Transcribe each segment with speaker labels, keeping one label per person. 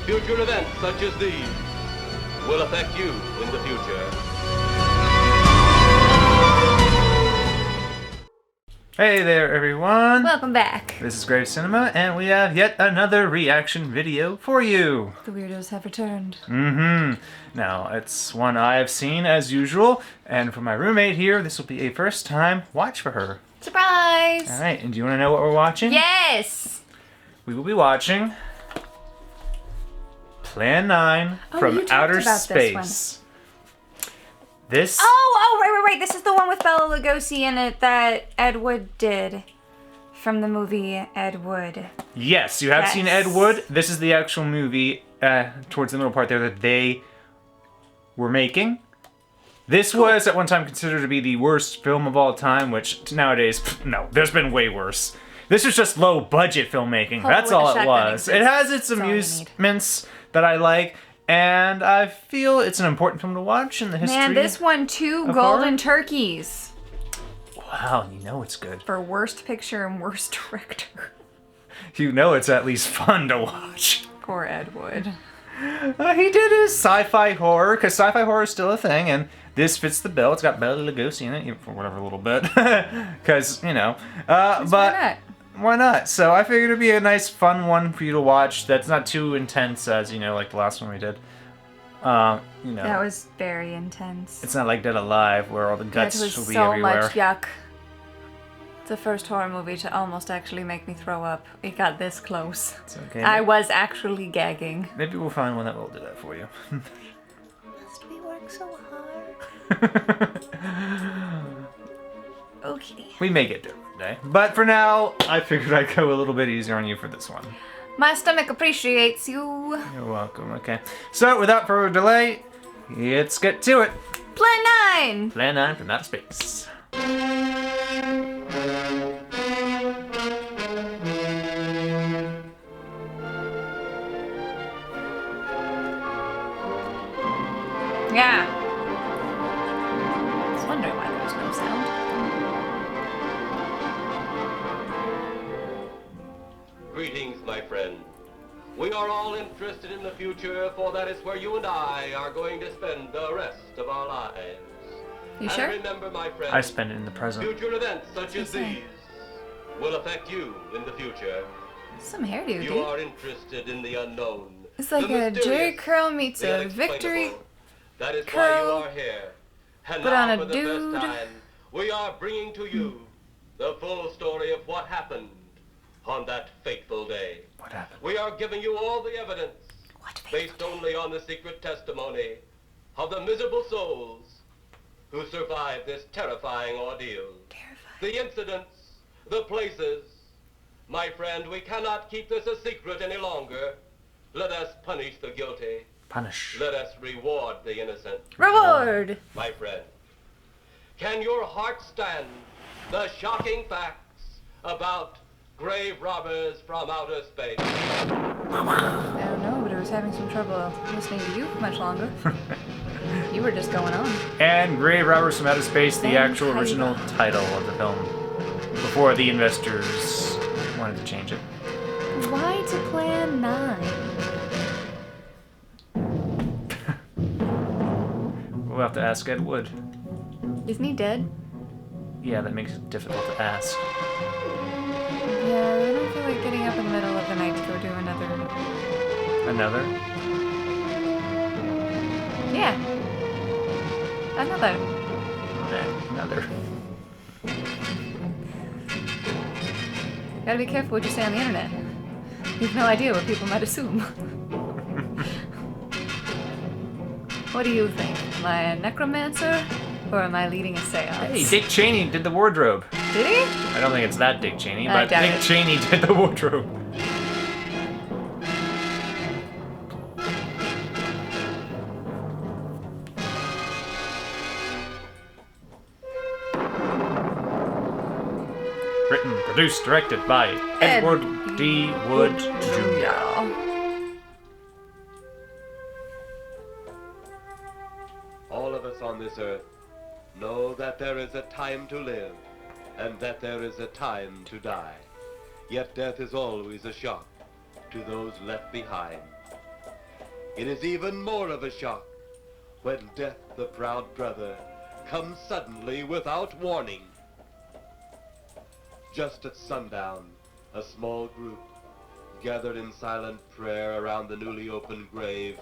Speaker 1: Future events such as these will affect you in the future.
Speaker 2: Hey there, everyone!
Speaker 3: Welcome back.
Speaker 2: This is Grave Cinema, and we have yet another reaction video for you.
Speaker 3: The weirdos have returned.
Speaker 2: Now, it's one I have seen as usual, and for my roommate here, this will be a first time watch for her.
Speaker 3: Surprise!
Speaker 2: Alright, and do you want to know what we're watching?
Speaker 3: Yes!
Speaker 2: We will be watching Plan 9
Speaker 3: Oh,
Speaker 2: from
Speaker 3: you talked
Speaker 2: Outer
Speaker 3: about this one.
Speaker 2: Space. This
Speaker 3: Right. This is the one with Bela Lugosi in it that Ed Wood did from the movie Ed Wood.
Speaker 2: Yes, you have
Speaker 3: Yes.
Speaker 2: seen Ed Wood. This is the actual movie towards the middle part there that they were making. This was at one time considered to be the worst film of all time, which nowadays, no, there's been way worse. This was just low budget filmmaking. That's all it was. It has its
Speaker 3: all you need.
Speaker 2: amusements that I like, and I feel it's an important film to watch in the history.
Speaker 3: Man, this won 2
Speaker 2: of
Speaker 3: golden
Speaker 2: horror?
Speaker 3: turkeys
Speaker 2: Wow, you know it's good.
Speaker 3: for worst picture and worst director.
Speaker 2: You know it's at least fun to watch.
Speaker 3: Poor Ed Wood.
Speaker 2: He did his sci-fi horror, because sci-fi horror is still a thing, and this fits the bill. It's got Bela Lugosi in it, even for whatever little bit, because, you know. But
Speaker 3: Why not?
Speaker 2: why not? So I figured it'd be a nice, fun one for you to watch that's not too intense as, you know, like the last one we did. You know,
Speaker 3: That was very intense.
Speaker 2: it's not like Dead Alive, where all the
Speaker 3: That
Speaker 2: guts
Speaker 3: was
Speaker 2: will be
Speaker 3: so
Speaker 2: everywhere.
Speaker 3: much yuck. The first horror movie to almost actually make me throw up. It got this close.
Speaker 2: It's okay.
Speaker 3: I was actually gagging.
Speaker 2: Maybe we'll find one that will do that for you.
Speaker 3: Must we work so hard? Okay.
Speaker 2: We may get there one day. But for now, I figured I'd go a little bit easier on you for this one.
Speaker 3: My stomach appreciates you.
Speaker 2: You're welcome, okay. So, without further delay, let's get to it.
Speaker 3: Plan 9!
Speaker 2: Plan 9 from Outer Space.
Speaker 3: Yeah. I was wondering why there was no sound.
Speaker 1: Greetings, my friend. We are all interested in the future, for that is where you and I are going to spend the rest of our lives.
Speaker 3: You
Speaker 1: and
Speaker 3: sure?
Speaker 1: remember, my friend,
Speaker 2: I spend it in the present.
Speaker 1: future events such as
Speaker 3: say?
Speaker 1: these will affect you in the future.
Speaker 3: Some hairdo,
Speaker 1: You
Speaker 3: dude.
Speaker 1: are interested in the unknown.
Speaker 3: It's like
Speaker 1: the
Speaker 3: a Jerry
Speaker 1: mysterious,
Speaker 3: curl meets
Speaker 1: the
Speaker 3: a victory.
Speaker 1: unexplainable. That is why
Speaker 3: curl,
Speaker 1: you are here. And
Speaker 3: put
Speaker 1: now,
Speaker 3: on a
Speaker 1: for the
Speaker 3: dude.
Speaker 1: first time, we are bringing to you the full story of what happened on that fateful day.
Speaker 2: What happened?
Speaker 1: We are giving you all the evidence,
Speaker 3: What
Speaker 1: based only on the secret testimony of the miserable souls who survived this terrifying ordeal. The incidents, the places. My friend, we cannot keep this a secret any longer. Let us punish the guilty.
Speaker 2: Punish.
Speaker 1: Let us reward the innocent.
Speaker 3: Reward!
Speaker 1: My friend, can your heart stand the shocking facts about grave robbers from outer space?
Speaker 3: I don't know, but I was having some trouble listening to you much longer. You were just going on.
Speaker 2: And Grave Robbers from Outer Space, the
Speaker 3: Then
Speaker 2: actual
Speaker 3: title.
Speaker 2: original title of the film. Before the investors wanted to change it.
Speaker 3: Why to Plan 9?
Speaker 2: We'll have to ask Ed Wood.
Speaker 3: Isn't he dead?
Speaker 2: Yeah, that makes it difficult to ask.
Speaker 3: Yeah, I don't feel like getting up in the middle of the night to go do another.
Speaker 2: Another?
Speaker 3: Yeah. Another.
Speaker 2: Another.
Speaker 3: Gotta be careful what you say on the internet. You have no idea what people might assume. What do you think? Am I a necromancer? Or am I leading a seance?
Speaker 2: Hey, Dick Cheney did the wardrobe.
Speaker 3: Did he?
Speaker 2: I don't think it's that Dick Cheney,
Speaker 3: I
Speaker 2: but
Speaker 3: doubt
Speaker 2: Dick
Speaker 3: it.
Speaker 2: Cheney did the wardrobe. Written, produced, directed by Edward D. Wood Jr.
Speaker 1: All of us on this earth know that there is a time to live and that there is a time to die. Yet death is always a shock to those left behind. It is even more of a shock when death, the proud brother, comes suddenly without warning. Just at sundown, a small group gathered in silent prayer around the newly opened grave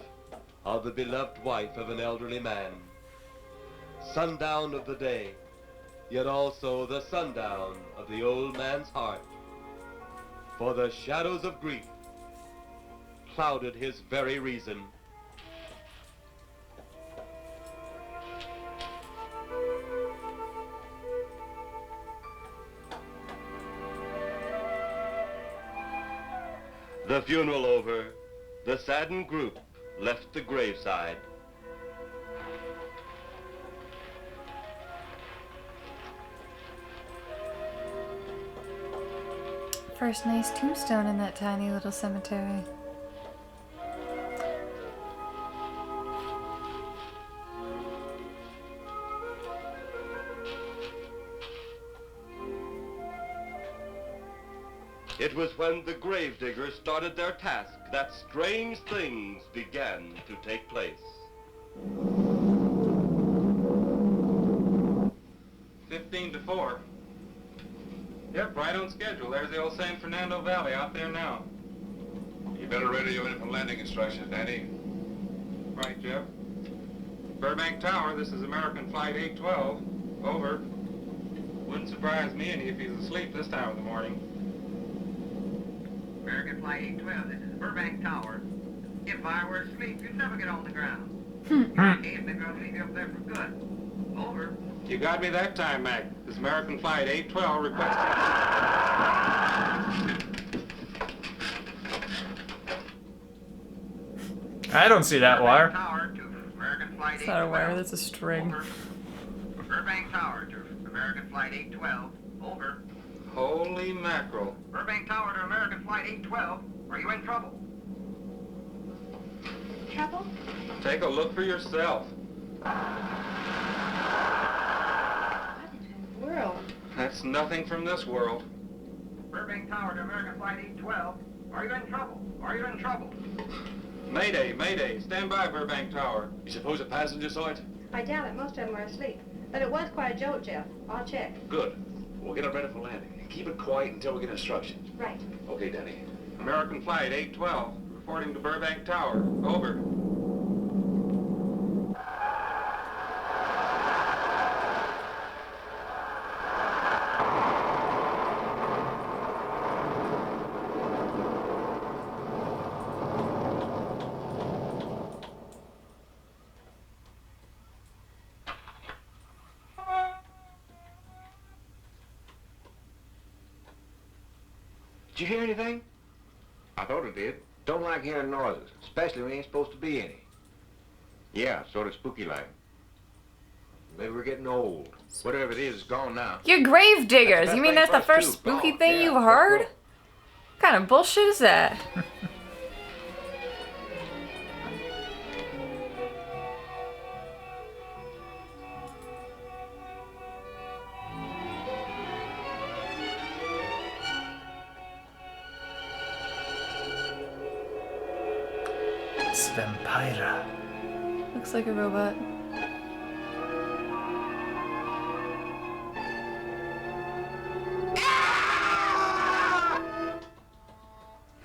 Speaker 1: of the beloved wife of an elderly man. Sundown of the day, yet also the sundown of the old man's heart. For the shadows of grief clouded his very reason. The funeral over, the saddened group left the graveside.
Speaker 3: First nice tombstone in that tiny little cemetery.
Speaker 1: It was when the gravediggers started their task that strange things began to take place.
Speaker 4: 15-4. Yep, right on schedule. There's the old San Fernando Valley out there now.
Speaker 5: You better radio in for landing instructions, Danny.
Speaker 4: Right, Jeff. Burbank Tower, this is American Flight 812. Over. Wouldn't surprise me any if he's asleep this time of the morning.
Speaker 6: American Flight 812, this is Burbank Tower. If I were asleep, you'd never get on the ground. Okay, maybe I'll leave you up there for good. Over.
Speaker 4: You got me that time, Mac. This is American Flight 812 requesting...
Speaker 2: I don't see that wire.
Speaker 6: Tower to American Flight 812.
Speaker 3: It's not a wire, that's a string.
Speaker 6: Over. Burbank Tower to American Flight 812. Over.
Speaker 4: Holy mackerel.
Speaker 6: Burbank Tower to American Flight 812. Are you in trouble?
Speaker 7: Trouble?
Speaker 4: Take a look for yourself.
Speaker 7: What in the world?
Speaker 4: That's nothing from this world.
Speaker 6: Burbank Tower to American Flight 812. Are you in trouble? Are you in trouble?
Speaker 4: Mayday, mayday. Stand by, Burbank Tower.
Speaker 5: You suppose a passenger saw it?
Speaker 7: I doubt it. Most of them were asleep. But it was quite a jolt, Jeff. I'll check.
Speaker 5: Good. We'll get it ready for landing. And keep it quiet until we get instructions.
Speaker 7: Right.
Speaker 5: Okay, Danny.
Speaker 4: American Flight 812, reporting to Burbank Tower. Over.
Speaker 8: Did you hear anything?
Speaker 5: I thought it did.
Speaker 8: Don't like hearing noises, especially when there ain't supposed to be any.
Speaker 5: Yeah, sort of spooky like.
Speaker 8: Maybe we're getting old.
Speaker 5: Whatever it is, it's gone now.
Speaker 3: You're grave diggers.
Speaker 8: That's the
Speaker 3: You mean
Speaker 8: best
Speaker 3: that's the
Speaker 8: thing for us,
Speaker 3: first
Speaker 8: too.
Speaker 3: spooky
Speaker 8: Gone.
Speaker 3: thing
Speaker 8: Yeah,
Speaker 3: you've
Speaker 8: let's
Speaker 3: heard?
Speaker 8: go.
Speaker 3: What kind of bullshit is that?
Speaker 2: It's Vampira.
Speaker 3: Looks like a robot.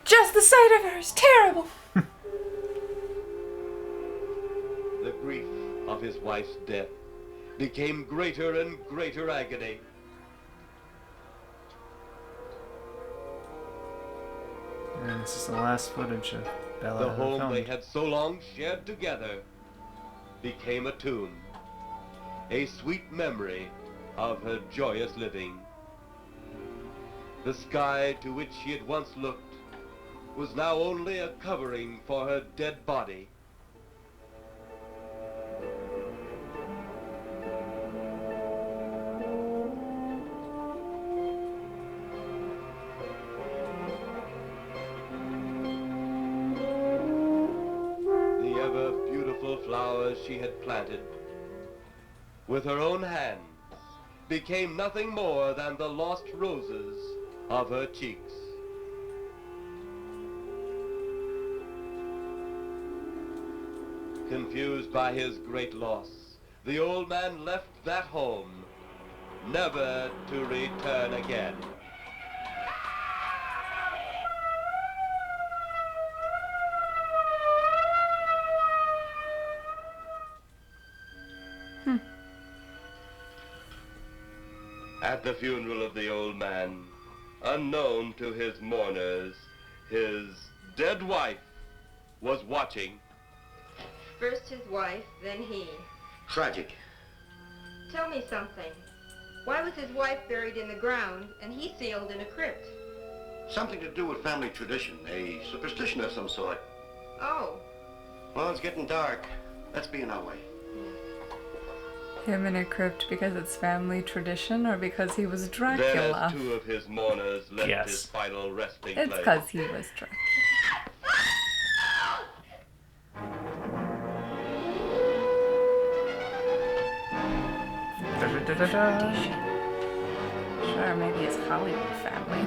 Speaker 3: Just the sight of her is terrible.
Speaker 1: The grief of his wife's death became greater and greater agony.
Speaker 2: And this is the last footage of Bella
Speaker 1: The
Speaker 2: ever
Speaker 1: home
Speaker 2: filmed.
Speaker 1: they had so long shared together became a tomb, a sweet memory of her joyous living. The sky to which she had once looked was now only a covering for her dead body. The ever beautiful flowers she had planted with her own hands became nothing more than the lost roses of her cheeks. Confused by his great loss, the old man left that home, never to return again. At the funeral of the old man, unknown to his mourners, his dead wife was watching.
Speaker 9: First his wife, then he.
Speaker 8: Tragic.
Speaker 9: Tell me something. Why was his wife buried in the ground and he sealed in a crypt?
Speaker 10: Something to do with family tradition, a superstition of some sort.
Speaker 9: Oh.
Speaker 10: Well, it's getting dark. Let's be on our way.
Speaker 3: Him in a crypt because it's family tradition or because he was
Speaker 1: Then
Speaker 3: Dracula?
Speaker 1: as two of his mourners left
Speaker 2: Yes.
Speaker 1: his final resting
Speaker 3: It's
Speaker 1: place.
Speaker 3: because he was Dracula.
Speaker 2: Da-da-da-da-da.
Speaker 3: Sure, maybe it's Hollywood family.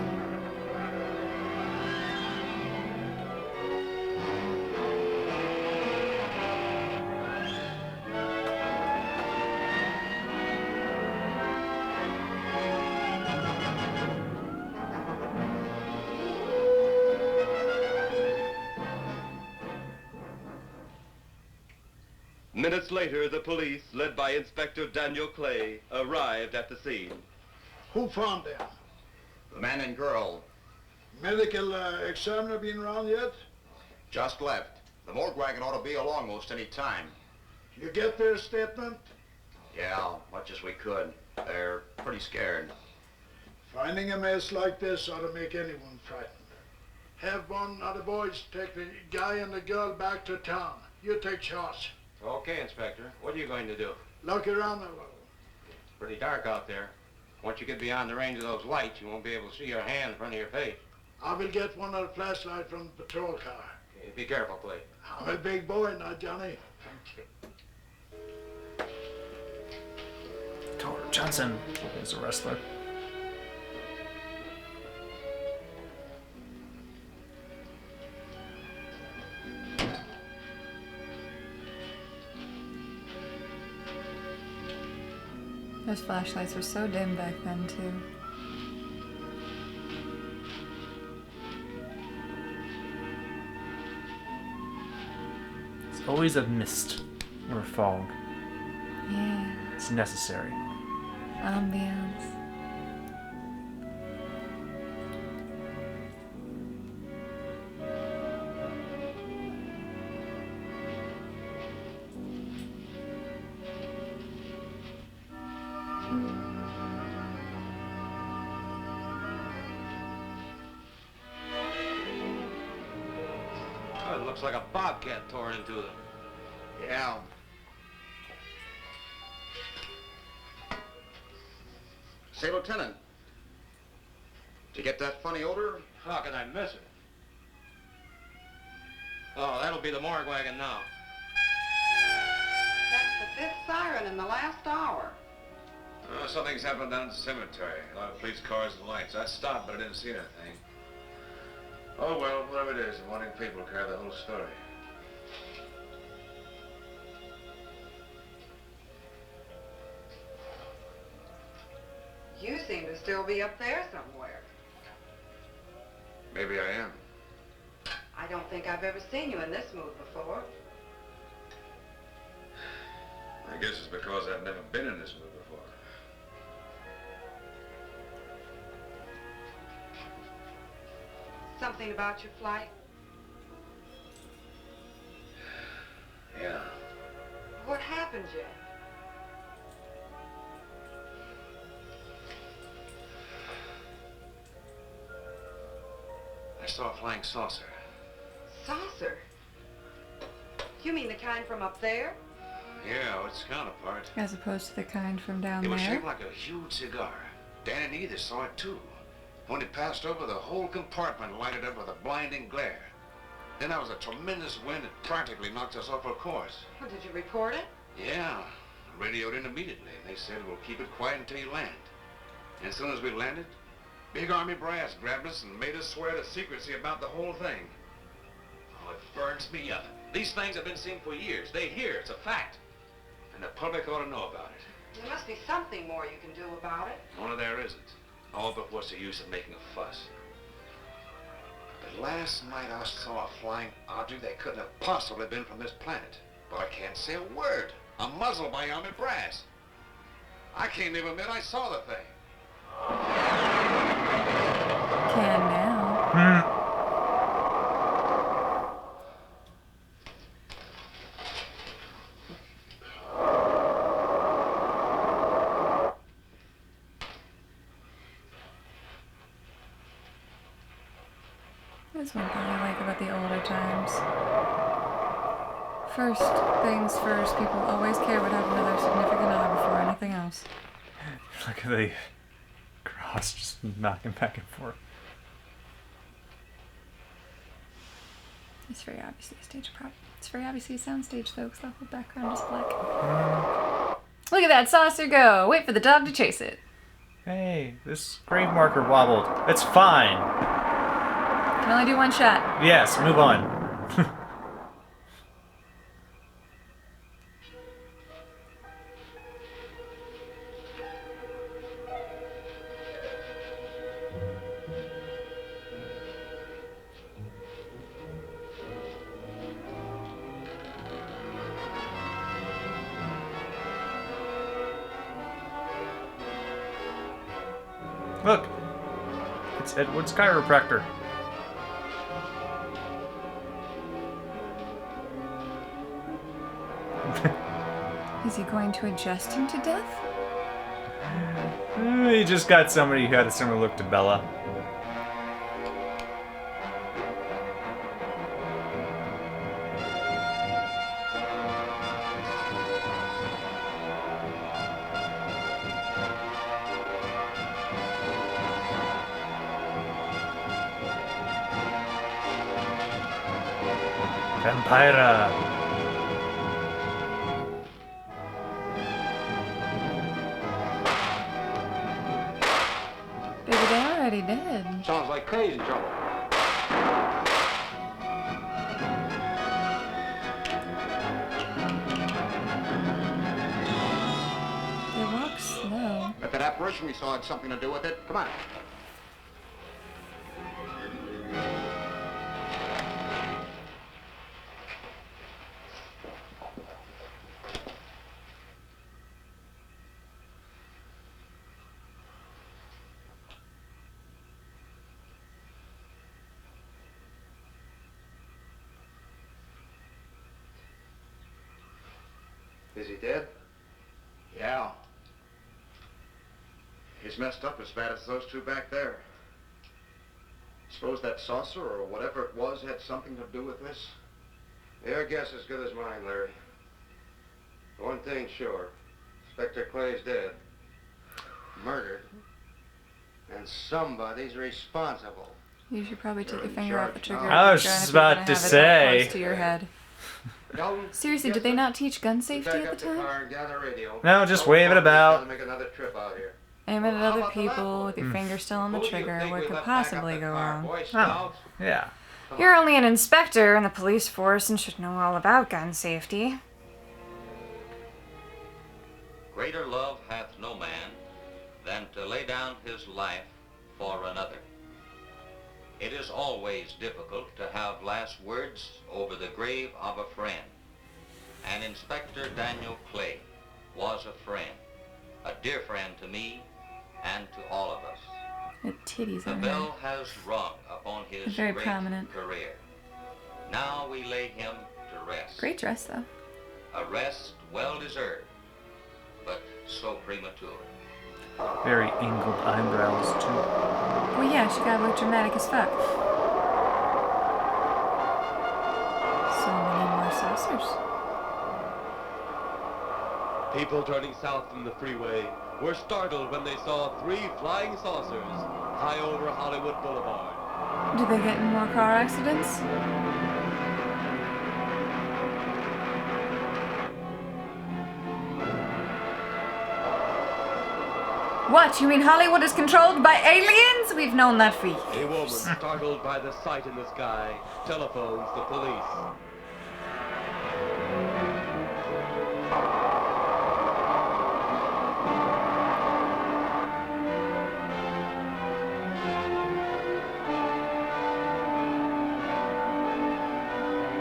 Speaker 1: Minutes later, the police, led by Inspector Daniel Clay, arrived at the scene.
Speaker 11: Who found them?
Speaker 10: The man and girl
Speaker 11: Medical examiner been around yet?
Speaker 10: just left. The morgue wagon ought to be along most any time.
Speaker 11: You get their statement?
Speaker 10: Yeah, much as we could. They're pretty scared.
Speaker 11: Finding a mess like this ought to make anyone frightened. Have one of the boys take the guy and the girl back to town. You take charge.
Speaker 4: Okay, Inspector. What are you going to do?
Speaker 11: Look around the world.
Speaker 4: It's pretty dark out there. Once you get beyond the range of those lights, you won't be able to see your hand in front of your face.
Speaker 11: I will get one of the flashlights from the patrol car.
Speaker 4: Okay, be careful, Clay.
Speaker 11: I'm a big boy now, Johnny.
Speaker 2: Tor Johnson is a wrestler.
Speaker 3: Those flashlights were so dim back then, too.
Speaker 2: It's always a mist or a fog.
Speaker 3: Yeah.
Speaker 2: It's necessary.
Speaker 3: Ambiance.
Speaker 4: Oh, it looks like a bobcat tore into them.
Speaker 10: Yeah. Say, Lieutenant, did you get that funny odor?
Speaker 4: How can I miss it? Oh, that'll be the morgue wagon now.
Speaker 9: That's the fifth siren in the last hour.
Speaker 5: Oh, something's happened down at the cemetery. A lot of police cars and lights. I stopped, but I didn't see anything. Oh, well, whatever it is, wanting people to carry the whole story.
Speaker 9: You seem to still be up there somewhere.
Speaker 5: Maybe I am.
Speaker 9: I don't think I've ever seen you in this mood before.
Speaker 5: I guess it's because I've never been in this mood before.
Speaker 9: Something about your flight?
Speaker 5: Yeah.
Speaker 9: What happened, Jeff?
Speaker 5: I saw a flying saucer.
Speaker 9: Saucer? You mean the kind from up there?
Speaker 5: Yeah, its counterpart.
Speaker 3: As opposed to the kind from down
Speaker 5: It was
Speaker 3: there.
Speaker 5: shaped like a huge cigar. Dan and Edith saw it too. When it passed over, the whole compartment lighted up with a blinding glare. Then there was a tremendous wind that practically knocked us off our course.
Speaker 9: Well, did you report it?
Speaker 5: Yeah, radioed in immediately. They said we'll keep it quiet until you land. And as soon as we landed, big army brass grabbed us and made us swear to secrecy about the whole thing. Oh, it burns me up. These things have been seen for years. They hear, it's a fact. And the public ought to know about it.
Speaker 9: There must be something more you can do about it.
Speaker 5: Only there isn't. Oh, but what's the use of making a fuss? But last night I saw a flying object that couldn't have possibly been from this planet. But I can't say a word. I'm muzzled by armored brass. I can't even admit I saw the thing.
Speaker 3: Can now. That's one thing I like about the older times. First things first, people always care what happened to their significant other before anything else.
Speaker 2: Look at the cross just knocking back and forth.
Speaker 3: It's very obviously a stage prop. It's very obviously a soundstage though, because the whole background is black. Look at that saucer go! Wait for the dog to chase it.
Speaker 2: Hey, this grave marker wobbled. It's fine.
Speaker 3: Can only do one shot.
Speaker 2: Yes, move on. Look, it's Edward's chiropractor.
Speaker 3: Is he going to adjust him to death?
Speaker 2: He just got somebody who had a similar look to Bella. Vampira.
Speaker 3: Baby, they're already dead.
Speaker 8: Sounds like crazy trouble.
Speaker 3: They walk slow.
Speaker 10: Bet that apparition we saw had something to do with it. Come on.
Speaker 5: Is he dead?
Speaker 10: Yeah. He's messed up as bad as those two back there. Suppose that saucer or whatever it was had something to do with this?
Speaker 5: Your guess as good as mine, Larry. One thing's sure. Inspector Clay's dead.
Speaker 10: Murdered. And somebody's responsible.
Speaker 3: You should probably take
Speaker 10: You're
Speaker 3: your
Speaker 10: in
Speaker 3: finger off the
Speaker 10: charge
Speaker 3: trigger.
Speaker 10: now.
Speaker 2: I was
Speaker 3: of the gun
Speaker 2: just
Speaker 3: if you're
Speaker 2: about
Speaker 3: gonna
Speaker 2: to
Speaker 3: have it that
Speaker 2: say.
Speaker 3: close to your head.
Speaker 5: Dalton,
Speaker 3: Seriously, did they not teach gun safety
Speaker 5: back
Speaker 3: at
Speaker 5: up
Speaker 3: the
Speaker 5: the
Speaker 3: time?
Speaker 5: car and gather radio.
Speaker 2: No, just
Speaker 5: Don't
Speaker 2: wave it
Speaker 5: bother
Speaker 2: about.
Speaker 5: to make another trip out here.
Speaker 3: Aim it at
Speaker 5: How
Speaker 3: other
Speaker 5: about the
Speaker 3: people
Speaker 5: lap
Speaker 3: with your finger still on the
Speaker 5: Who do you
Speaker 3: trigger.
Speaker 5: think
Speaker 3: What
Speaker 5: we
Speaker 3: could
Speaker 5: left back up
Speaker 3: possibly
Speaker 5: that
Speaker 3: go
Speaker 5: car,
Speaker 3: wrong?
Speaker 5: Boy
Speaker 2: Oh,
Speaker 5: Scouts?
Speaker 2: yeah.
Speaker 3: You're only an inspector in the police force and should know all about gun safety.
Speaker 12: Greater love hath no man than to lay down his life for another. It is always difficult to have last words over the grave of a friend. And Inspector Daniel Clay was a friend, a dear friend to me and to all of us.
Speaker 3: The titties
Speaker 12: The
Speaker 3: on her.
Speaker 12: bell has rung upon his
Speaker 3: Very
Speaker 12: great
Speaker 3: prominent.
Speaker 12: career. Now we lay him to rest.
Speaker 3: Great dress, though.
Speaker 12: A rest well deserved, but so premature.
Speaker 2: Very angled eyebrows, too.
Speaker 3: Well, yeah, she gotta look dramatic as fuck. So many more saucers.
Speaker 1: People turning south from the freeway were startled when they saw 3 flying saucers high over Hollywood Boulevard.
Speaker 3: Do they get in more car accidents? What? You mean Hollywood is controlled by aliens? We've known that for years.
Speaker 1: A woman startled by the sight in the sky telephones the police.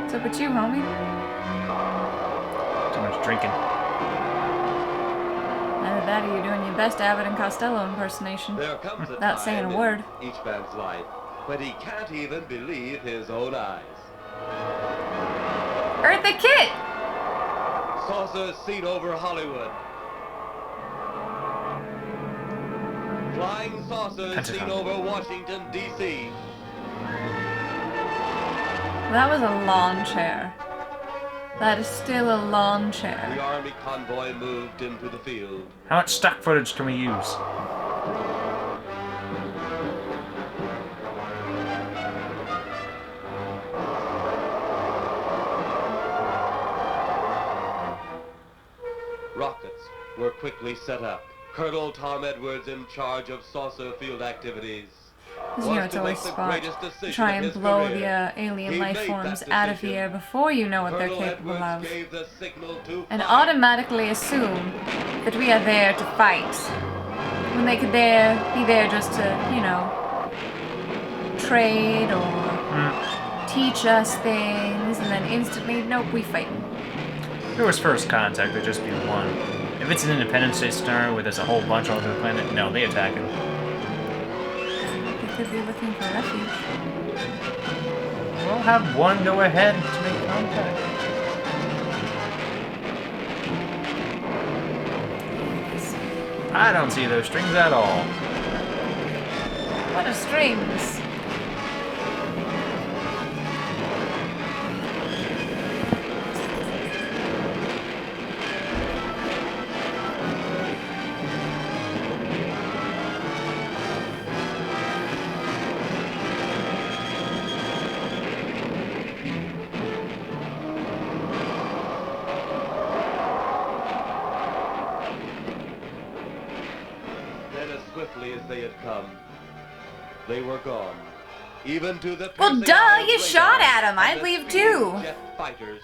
Speaker 3: What's up with you, homie?
Speaker 2: Too much drinking.
Speaker 3: Either that or you're doing your best Abbott and Costello impersonation.
Speaker 1: There comes a
Speaker 3: Without saying
Speaker 1: time
Speaker 3: a word.
Speaker 1: in each man's life when he can't even believe his own eyes.
Speaker 3: Eartha Kitt!
Speaker 1: Saucers seen over Hollywood. Flying saucers seen over Washington, D.C.
Speaker 3: That was a lawn chair. That is still a lawn chair.
Speaker 1: The army convoy moved into the field.
Speaker 2: How much stock footage can we use?
Speaker 1: Rockets were quickly set up. Colonel Tom Edwards, in charge of saucer field activities,
Speaker 3: Because, you know, it's always smart to try and blow the alien life forms out of the air before you know what they're capable of. And automatically assume that we are there to fight. When they could be there just to, you know, trade or teach us things, and then instantly, nope, we fighting.
Speaker 2: If it was first contact, there'd just be one. If it's an Independence Day scenario where there's a whole bunch all over the planet, no, they attack him.
Speaker 3: They could be looking for refuge.
Speaker 2: We'll have one go ahead to make contact. I don't see those strings at all.
Speaker 3: What are strings?
Speaker 1: As they had come, they were gone. Even to the
Speaker 3: Well, duh, you shot at him. I'd leave too.
Speaker 1: Jet fighters.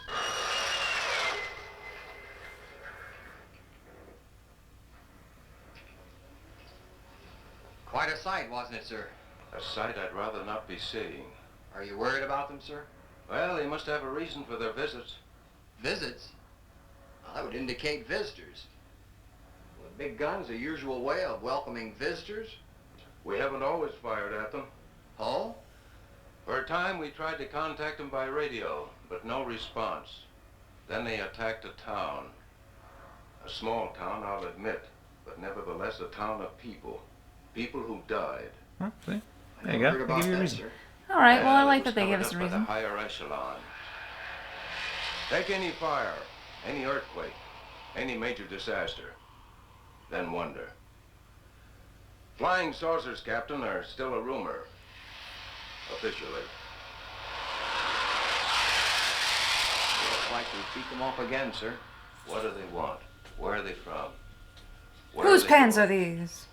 Speaker 12: Quite a sight, wasn't it, sir?
Speaker 5: A sight I'd rather not be seeing.
Speaker 12: Are you worried about them, sir?
Speaker 5: Well, they must have a reason for their visits.
Speaker 12: Visits? Well, that would indicate visitors. Well, the big gun's a usual way of welcoming visitors.
Speaker 5: We haven't always fired at them.
Speaker 12: Oh?
Speaker 5: For a time, we tried to contact them by radio, but no response. Then they attacked a town. A small town, I'll admit, but nevertheless a town of people. People who died.
Speaker 2: Huh, see? There you go. They give you a reason.
Speaker 3: Alright, well, I like
Speaker 5: it was
Speaker 3: that they give
Speaker 5: covered
Speaker 3: us a
Speaker 5: up by
Speaker 3: reason.
Speaker 5: the higher echelon. Take any fire, any earthquake, any major disaster, then wonder. Flying saucers, Captain, are still a rumor. Officially.
Speaker 12: Looks like we beat them off again, sir.
Speaker 5: What do they want? Where are they from?
Speaker 3: Whose pens are these?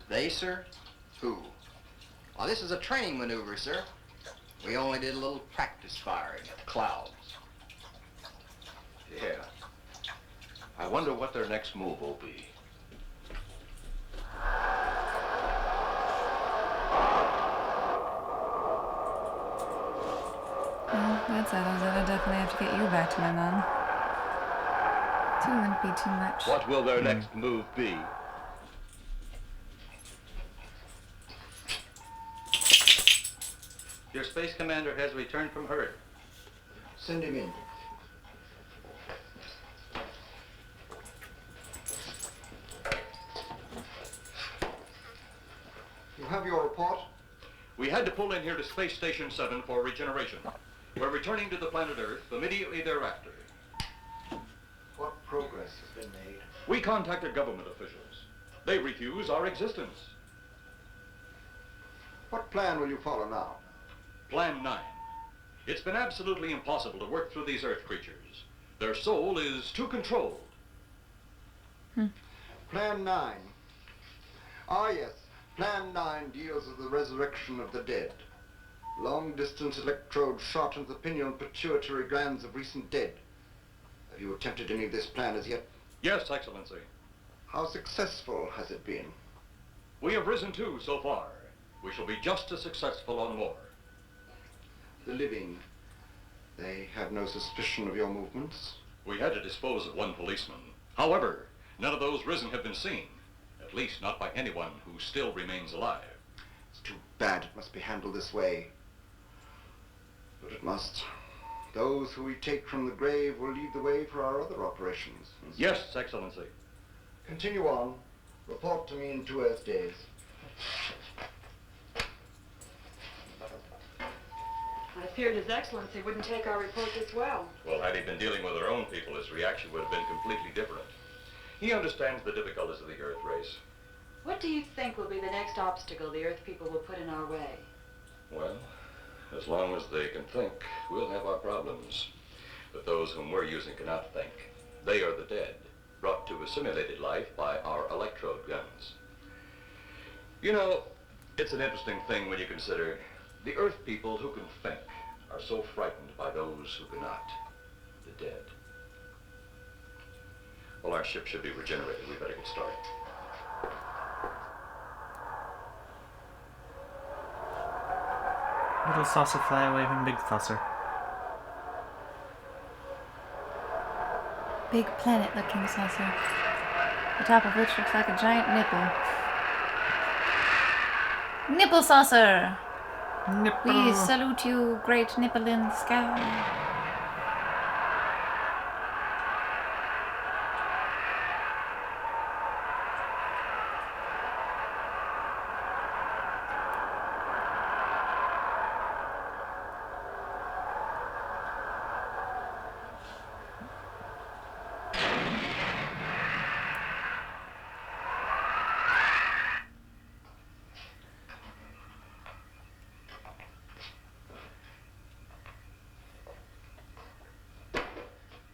Speaker 12: They, sir? Who? Well, this is a training maneuver, sir. We only did a little practice firing at the clouds.
Speaker 5: Yeah. I wonder what their next move will be.
Speaker 3: Well, that settles it. I definitely have to get you back to my mom. 2 wouldn't be too much.
Speaker 1: What will their next move be?
Speaker 13: Your space commander has returned from Earth.
Speaker 10: Send him in. You have your report?
Speaker 13: We had to pull in here to Space Station 7 for regeneration. We're returning to the planet Earth immediately thereafter.
Speaker 10: What progress has been made?
Speaker 13: We contacted government officials. They refuse our existence.
Speaker 10: What plan will you follow now?
Speaker 13: Plan 9. It's been absolutely impossible to work through these Earth creatures. Their soul is too controlled.
Speaker 10: Plan 9. Ah, yes. Plan 9 deals with the resurrection of the dead. Long-distance electrode shot into the pineal and pituitary glands of recent dead. Have you attempted any of this plan as yet?
Speaker 13: Yes, Excellency.
Speaker 10: How successful has it been?
Speaker 13: We have risen 2 so far. We shall be just as successful on more.
Speaker 10: The living. They have no suspicion of your movements?
Speaker 13: We had to dispose of one policeman. However, none of those risen have been seen. At least not by anyone who still remains alive.
Speaker 10: It's too bad it must be handled this way. But it must. Those who we take from the grave will lead the way for our other operations.
Speaker 13: Yes, Excellency.
Speaker 10: Continue on. Report to me in 2 Earth days.
Speaker 14: I feared His Excellency wouldn't take our report this well.
Speaker 13: Well, had he been dealing with our own people, his reaction would have been completely different. He understands the difficulties of the Earth race.
Speaker 14: What do you think will be the next obstacle the Earth people will put in our way?
Speaker 13: Well, as long as they can think, we'll have our problems. But those whom we're using cannot think. They are the dead, brought to a simulated life by our electrode guns. You know, it's an interesting thing when you consider the Earth people who can think are so frightened by those who cannot, the dead. Well, our ship should be regenerated. We better get started.
Speaker 2: Little saucer fly away from big saucer.
Speaker 3: Big planet-looking saucer, the top of which looks like a giant nipple. Nipple saucer!
Speaker 2: Nipple.
Speaker 3: We salute you, great nipple in the sky.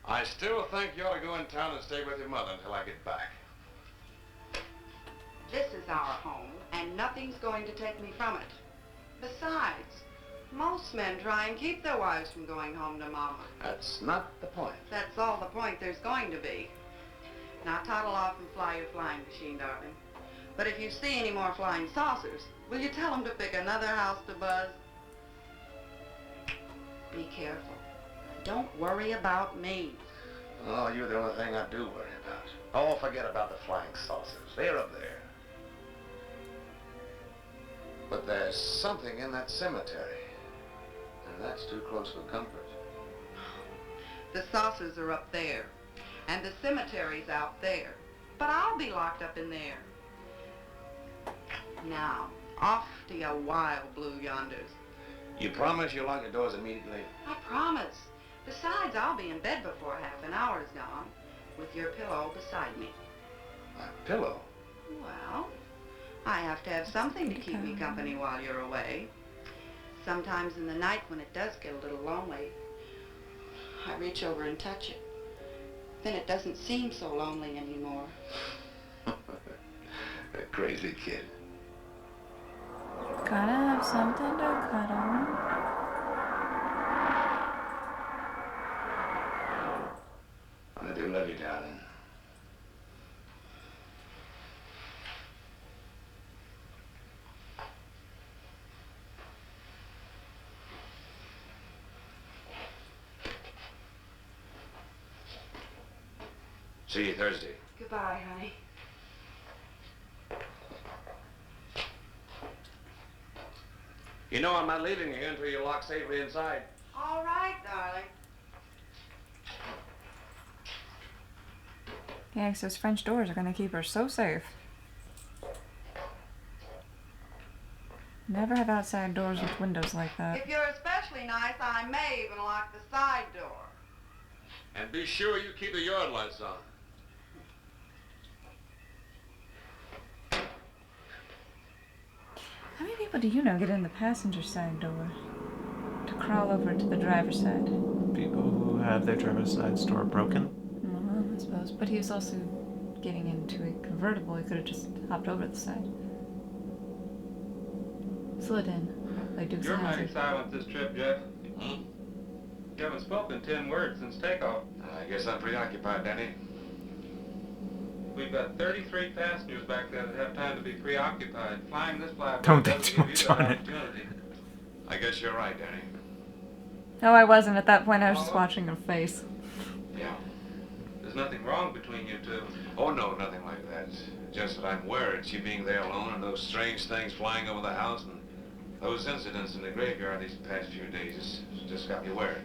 Speaker 5: I still think you ought to go in town and stay with your mother until I get back.
Speaker 6: This is our home, and nothing's going to take me from it. Besides, most men try and keep their wives from going home to Mama.
Speaker 5: That's not the point.
Speaker 6: That's all the point there's going to be. Now toddle off and fly your flying machine, darling. But if you see any more flying saucers, will you tell them to pick another house to buzz? Be careful. Don't worry about me.
Speaker 5: Oh, you're the only thing I do worry about. Oh, forget about the flying saucers. They're up there. But there's something in that cemetery. And that's too close for comfort.
Speaker 6: The saucers are up there, and the cemetery's out there. But I'll be locked up in there. Now, off to your wild blue yonders.
Speaker 5: You promise you'll lock the doors immediately?
Speaker 6: I promise. Besides, I'll be in bed before half an hour is gone, with your pillow beside me.
Speaker 5: My pillow?
Speaker 6: Well, I have to have something to keep me company while you're away. Sometimes in the night when it does get a little lonely, I reach over and touch it. Then it doesn't seem so lonely anymore.
Speaker 5: A crazy kid.
Speaker 3: Gotta have something to cuddle.
Speaker 5: I do love you, darling. See you Thursday.
Speaker 6: Goodbye, honey.
Speaker 5: You know I'm not leaving you until you're locked safely inside.
Speaker 6: All right, darling.
Speaker 3: Yeah, 'cause those French doors are gonna keep her so safe. Never have outside doors with windows like that.
Speaker 6: If you're especially nice, I may even lock the side door.
Speaker 5: And be sure you keep the yard lights on.
Speaker 3: How many people do you know get in the passenger side door to crawl over to the driver's side?
Speaker 2: People who have their driver's side door broken.
Speaker 3: Well, I suppose. But he was also getting into a convertible. He could have just hopped over the side. Slid in. Like Dukes
Speaker 4: You're
Speaker 3: of
Speaker 4: mighty
Speaker 3: Hazzard.
Speaker 4: silent this trip, Jeff. You haven't spoken 10 words since takeoff.
Speaker 5: I guess I'm preoccupied, Danny.
Speaker 4: We've got 33 passengers back there that have time to be preoccupied. Flying this flight
Speaker 2: Don't think
Speaker 4: doesn't
Speaker 2: too
Speaker 4: give you
Speaker 2: much
Speaker 4: that
Speaker 2: on it.
Speaker 4: opportunity.
Speaker 5: I guess you're right, Danny.
Speaker 3: Oh, I wasn't at that point. I was just watching her face.
Speaker 5: Yeah.
Speaker 4: There's nothing wrong between you two.
Speaker 5: Oh, no, nothing like that. Just that I'm worried, she being there alone and those strange things flying over the house and those incidents in the graveyard these past few days just got me worried.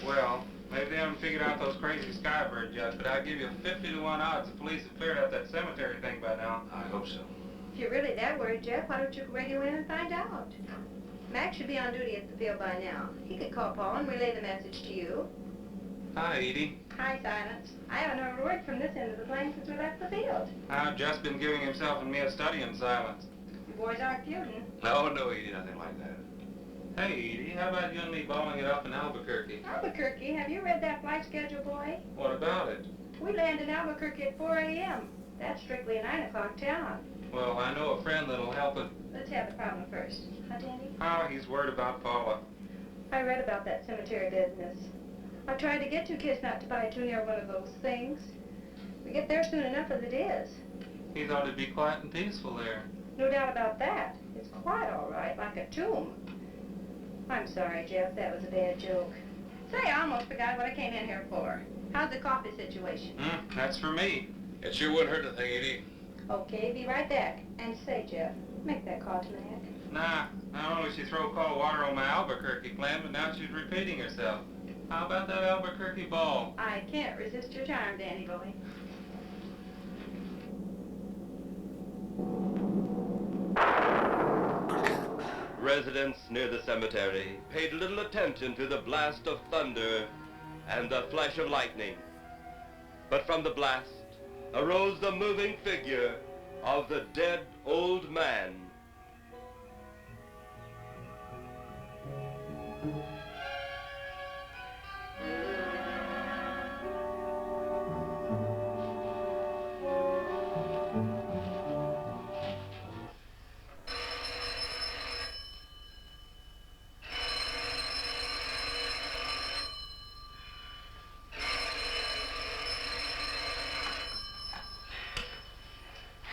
Speaker 4: Well, maybe they haven't figured out those crazy skybirds yet, but I'd give you 50 to 1 odds the police have cleared out that cemetery thing by now.
Speaker 5: I hope so.
Speaker 9: If you're really that worried, Jeff, why don't you radio in and find out? Mac should be on duty at the field by now. He could call Paul and relay the message to you.
Speaker 4: Hi, Edie.
Speaker 9: Hi, Silence. I haven't heard a word from this end of the plane since we left the field.
Speaker 4: I've just been giving himself and me a study in silence.
Speaker 9: You boys aren't feuding.
Speaker 5: No, Edie, nothing like that.
Speaker 4: Hey, Edie, how about you and me balling it up in Albuquerque?
Speaker 9: Albuquerque? Have you read that flight schedule, boy?
Speaker 4: What about it?
Speaker 9: We land in Albuquerque at 4 a.m. That's strictly a 9 o'clock town.
Speaker 4: Well, I know a friend that'll help it.
Speaker 9: Let's have the problem first. Huh, Danny?
Speaker 4: Oh, he's worried about Paula.
Speaker 9: I read about that cemetery business. I tried to get two kids not to buy too near one of those things. We get there soon enough as it is.
Speaker 4: He thought it'd be quiet and peaceful there.
Speaker 9: No doubt about that. It's quiet, all right, like a tomb. I'm sorry, Jeff, that was a bad joke. Say, I almost forgot what I came in here for. How's the coffee situation?
Speaker 4: That's for me.
Speaker 5: It sure wouldn't hurt a thing, Edie.
Speaker 9: Okay, be right back. And say, Jeff, make that call to Mac.
Speaker 4: Nah, not only she throw cold water on my Albuquerque plan, but now she's repeating herself. How about that Albuquerque ball?
Speaker 9: I can't resist your charm, Danny boy.
Speaker 1: Residents near the cemetery paid little attention to the blast of thunder and the flash of lightning. But from the blast arose the moving figure of the dead old man.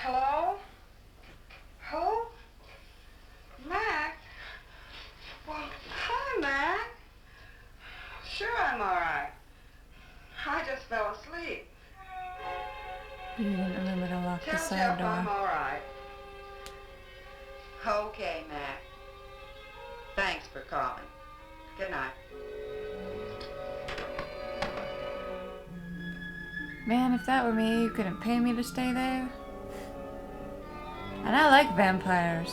Speaker 6: Hello? Who? Mac? Well, hi, Mac. Sure, I'm all right. I just fell asleep.
Speaker 3: You didn't remember to lock the
Speaker 6: Tell
Speaker 3: side
Speaker 6: Jeff I'm
Speaker 3: door.
Speaker 6: all right. Okay, Mac. Thanks for calling. Good night.
Speaker 3: Man, if that were me, you couldn't pay me to stay there. And I like vampires.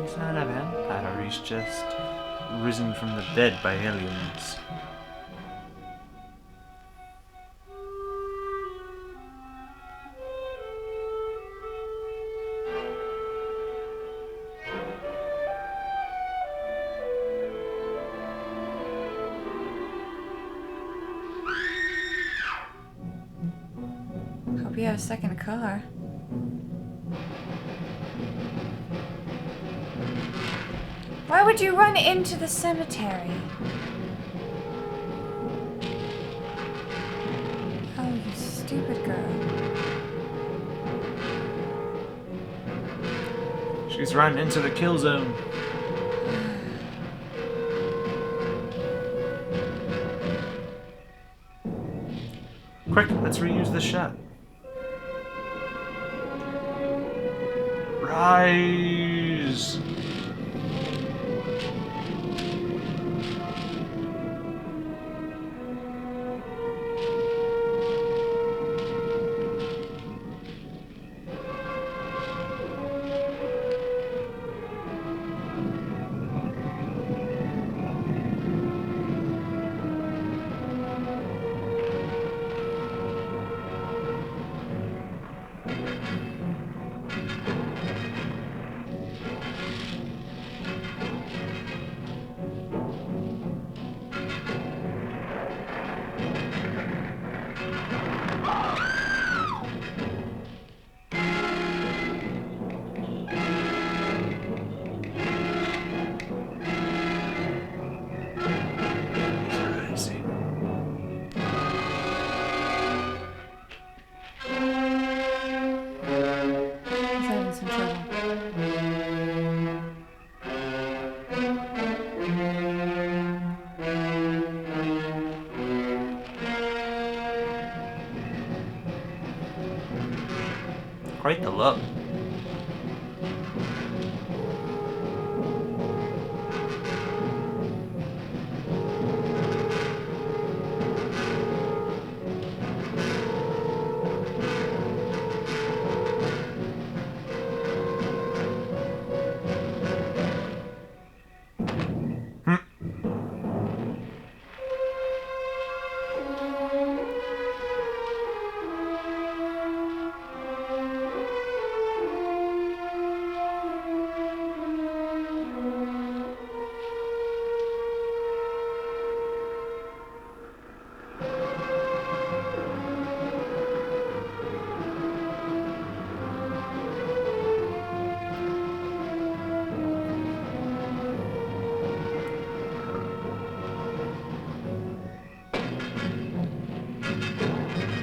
Speaker 2: He's not a vampire, he's just risen from the dead by aliens.
Speaker 3: Hope you have a second car. Why would you run into the cemetery? Oh, you stupid girl.
Speaker 2: She's run into the kill zone. Quick, let's reuse this shot. Rise! Quite the look.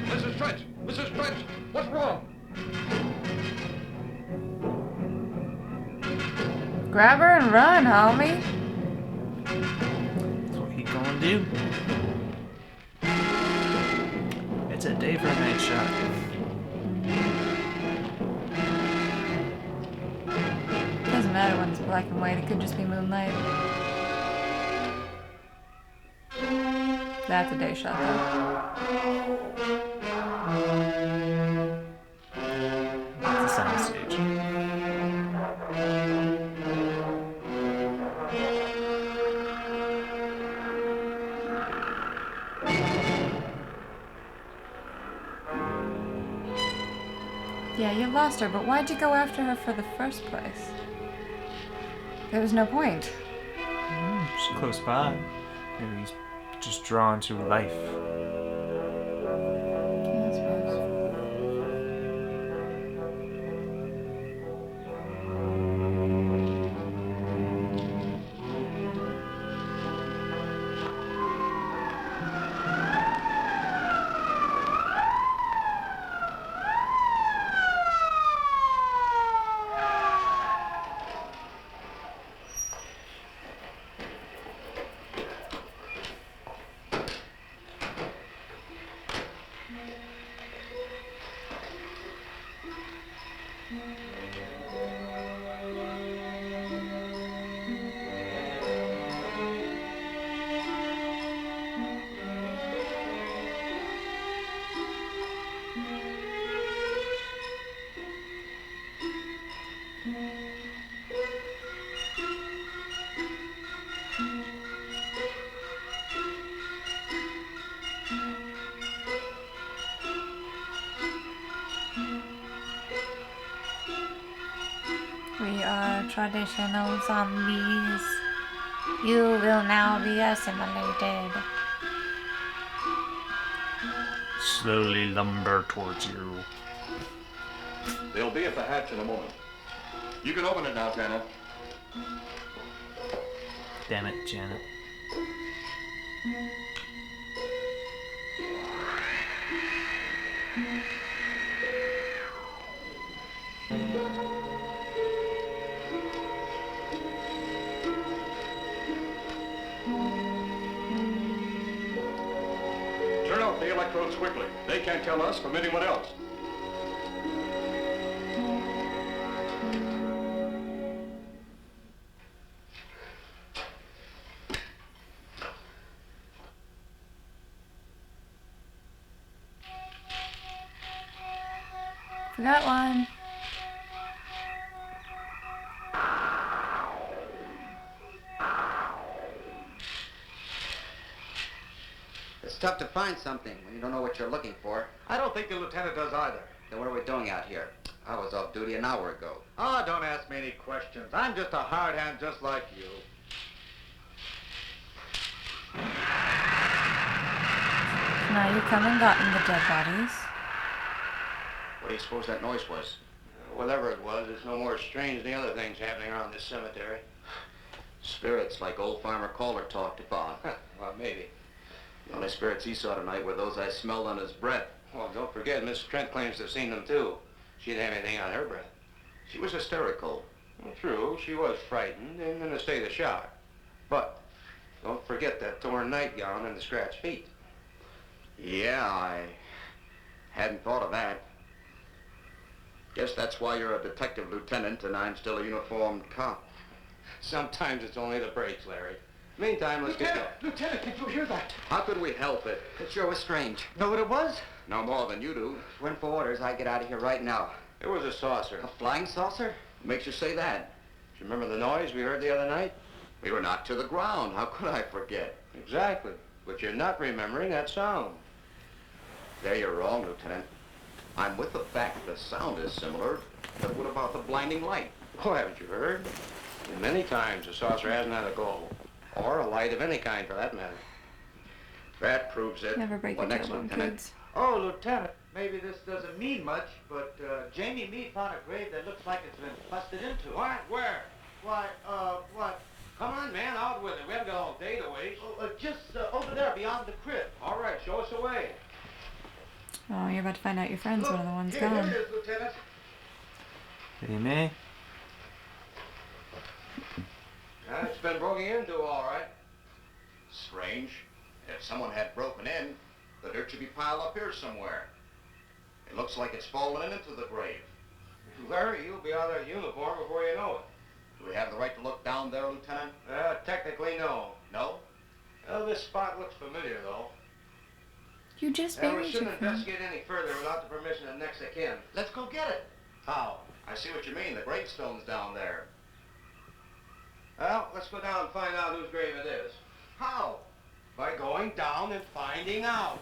Speaker 5: Mrs. Trent! Mrs. Trent! What's wrong?
Speaker 3: Grab her and run, homie.
Speaker 2: That's what he gonna do. It's a day for a night shot.
Speaker 3: Doesn't matter when it's black and white. It could just be moonlight. That's a day shot, though.
Speaker 2: It's a soundstage.
Speaker 3: Yeah, you lost her, but why'd you go after her for the first place? There was no point.
Speaker 2: She's close by. Maybe he's just drawn to life.
Speaker 3: Yeah, I suppose. We are traditional zombies. You will now be assimilated.
Speaker 2: Slowly lumber towards you.
Speaker 13: They'll be at the hatch in a moment. You can open it now, Janet.
Speaker 2: Damn it, Janet.
Speaker 13: Turn off the electrodes quickly. They can't tell us from anyone else.
Speaker 3: Forgot one.
Speaker 15: It's tough to find something when you don't know what you're looking for.
Speaker 5: I don't think the lieutenant does either.
Speaker 15: Then what are we doing out here? I was off duty an hour ago.
Speaker 5: Oh, don't ask me any questions. I'm just a hard hand just like you.
Speaker 3: Now you come and gotten the dead bodies.
Speaker 15: What do you suppose that noise was?
Speaker 16: Whatever it was, it's no more strange than the other things happening around this cemetery.
Speaker 15: Spirits, like old Farmer Calder talked about.
Speaker 16: Well, maybe.
Speaker 15: The only spirits he saw tonight were those I smelled on his breath.
Speaker 16: Well, don't forget, Miss Trent claims to have seen them, too. She didn't have anything on her breath.
Speaker 15: She was hysterical.
Speaker 16: Well, true, she was frightened and in a state of shock. But don't forget that torn nightgown and the scratched feet.
Speaker 15: Yeah, I hadn't thought of that.
Speaker 5: Guess that's why you're a detective lieutenant and I'm still a uniformed cop.
Speaker 16: Sometimes it's only the brakes, Larry. Meantime, let's get going.
Speaker 10: Lieutenant, did you hear that?
Speaker 5: How could we help it?
Speaker 15: It sure was strange.
Speaker 10: Know what it was?
Speaker 5: No more than you do.
Speaker 15: Went for orders. I get out of here right now.
Speaker 16: It was a saucer.
Speaker 15: A flying saucer?
Speaker 5: Makes you say that?
Speaker 16: Do you remember the noise we heard the other night?
Speaker 5: We were knocked to the ground. How could I forget?
Speaker 16: Exactly. But you're not remembering that sound.
Speaker 5: There you're wrong, Lieutenant. I'm with the fact the sound is similar, but what about the blinding light?
Speaker 16: Oh, haven't you heard? Many times the saucer hasn't had a glow. Or a light of any kind, for that matter.
Speaker 5: That proves it.
Speaker 3: Never break
Speaker 5: What
Speaker 3: your
Speaker 5: next,
Speaker 3: tailbone,
Speaker 5: Lieutenant?
Speaker 3: kids.
Speaker 17: Oh, Lieutenant, maybe this doesn't mean much, but Jamie Meade found a grave that looks like it's been busted into.
Speaker 16: What? Where?
Speaker 17: Why, what?
Speaker 16: Come on, man, out with it. We haven't got all day to waste.
Speaker 17: Just over there beyond the crib.
Speaker 16: All right, show us the way.
Speaker 3: Oh, you're about to find out your friend's
Speaker 17: Look,
Speaker 3: one of the ones
Speaker 17: here
Speaker 3: gone.
Speaker 17: it is, Lieutenant.
Speaker 2: They may.
Speaker 16: It's been broken into, all right.
Speaker 5: Strange. If someone had broken in, the dirt should be piled up here somewhere. It looks like it's fallen into the grave.
Speaker 16: Larry, you'll be out of that uniform before you know it.
Speaker 5: Do we have the right to look down there, Lieutenant?
Speaker 16: Technically, no.
Speaker 5: No?
Speaker 16: Well, this spot looks familiar, though.
Speaker 3: You just
Speaker 16: We
Speaker 3: buried your
Speaker 16: shouldn't
Speaker 3: friend.
Speaker 16: investigate any further without the permission of next of kin.
Speaker 17: Let's go get it.
Speaker 5: How? I see what you mean. The gravestone's down there.
Speaker 16: Well, let's go down and find out whose grave it is.
Speaker 5: How?
Speaker 16: By going down and finding out.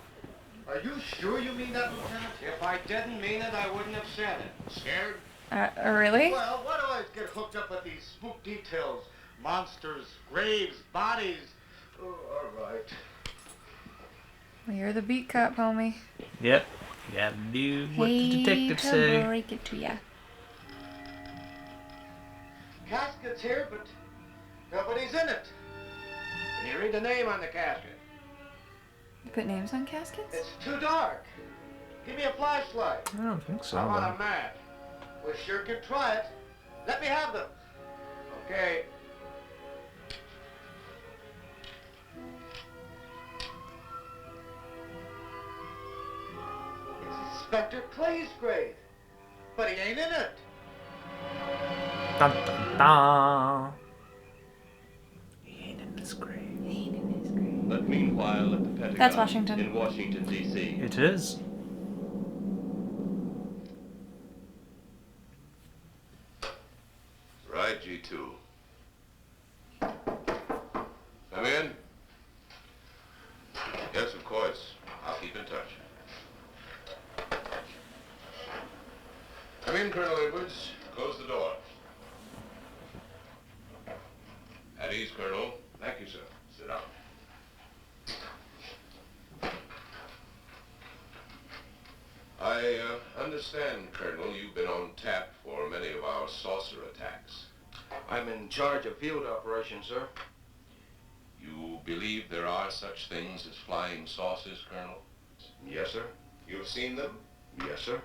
Speaker 17: Are you sure you mean that, Lieutenant?
Speaker 16: If I didn't mean it, I wouldn't have said it.
Speaker 5: Scared?
Speaker 3: Really?
Speaker 17: Well, why do I always get hooked up with these spook details? Monsters, graves, bodies. Oh, all right.
Speaker 3: Well, you're the beat cop, homie.
Speaker 2: Yep. You gotta do what the detectives
Speaker 3: Hate to
Speaker 2: say.
Speaker 3: break it to ya.
Speaker 17: Casket's here, but nobody's in it.
Speaker 16: Can you read the name on the casket?
Speaker 3: You put names on caskets?
Speaker 17: It's too dark. Give me a flashlight.
Speaker 2: I don't think so.
Speaker 16: How
Speaker 2: but-
Speaker 16: about a match?
Speaker 17: We sure could try it. Let me have them.
Speaker 16: Okay.
Speaker 17: It's Inspector Clay's grave. But he ain't in it.
Speaker 2: Dun, dun, dun. He ain't in this grave.
Speaker 1: But meanwhile, at the Pentagon,
Speaker 3: That's Washington.
Speaker 1: in Washington, D.C.
Speaker 2: It is.
Speaker 13: Right, G2. Come in. Yes, of course. I'll keep in touch. Come in, Colonel Edwards. Close the door. At ease, Colonel. Thank you, sir. Sit down. I understand, Colonel, you've been on tap for many of our saucer attacks.
Speaker 16: I'm in charge of field operations, sir.
Speaker 13: You believe there are such things as flying saucers, Colonel?
Speaker 5: Yes, sir.
Speaker 13: You've seen them?
Speaker 5: Yes, sir.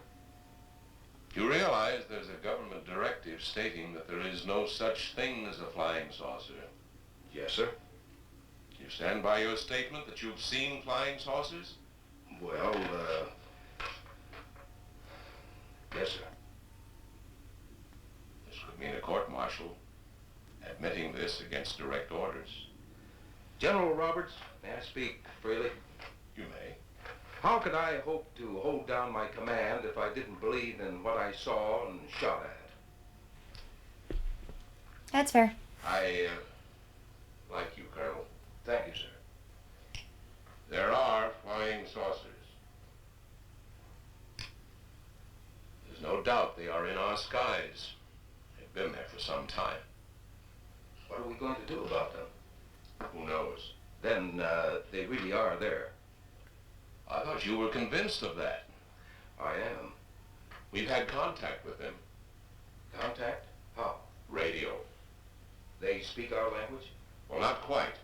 Speaker 13: You realize there's a government directive stating that there is no such thing as a flying saucer?
Speaker 5: Yes, sir.
Speaker 13: You stand by your statement that you've seen flying saucers?
Speaker 5: Well, yes, sir.
Speaker 13: This could mean a court-martial admitting this against direct orders.
Speaker 16: General Roberts, may I speak freely?
Speaker 13: You may.
Speaker 16: How could I hope to hold down my command if I didn't believe in what I saw and shot at?
Speaker 3: That's fair.
Speaker 13: I like you, Colonel.
Speaker 16: Thank you, sir.
Speaker 13: There are flying saucers. There's no doubt they are in our skies. They've been there for some time.
Speaker 16: What are we going to do about them?
Speaker 13: Who knows?
Speaker 16: Then, they really are there.
Speaker 13: I thought you were convinced of that.
Speaker 16: I am.
Speaker 13: We've had contact with them.
Speaker 16: Contact? How?
Speaker 13: Radio.
Speaker 16: They speak our language?
Speaker 13: Well, not quite.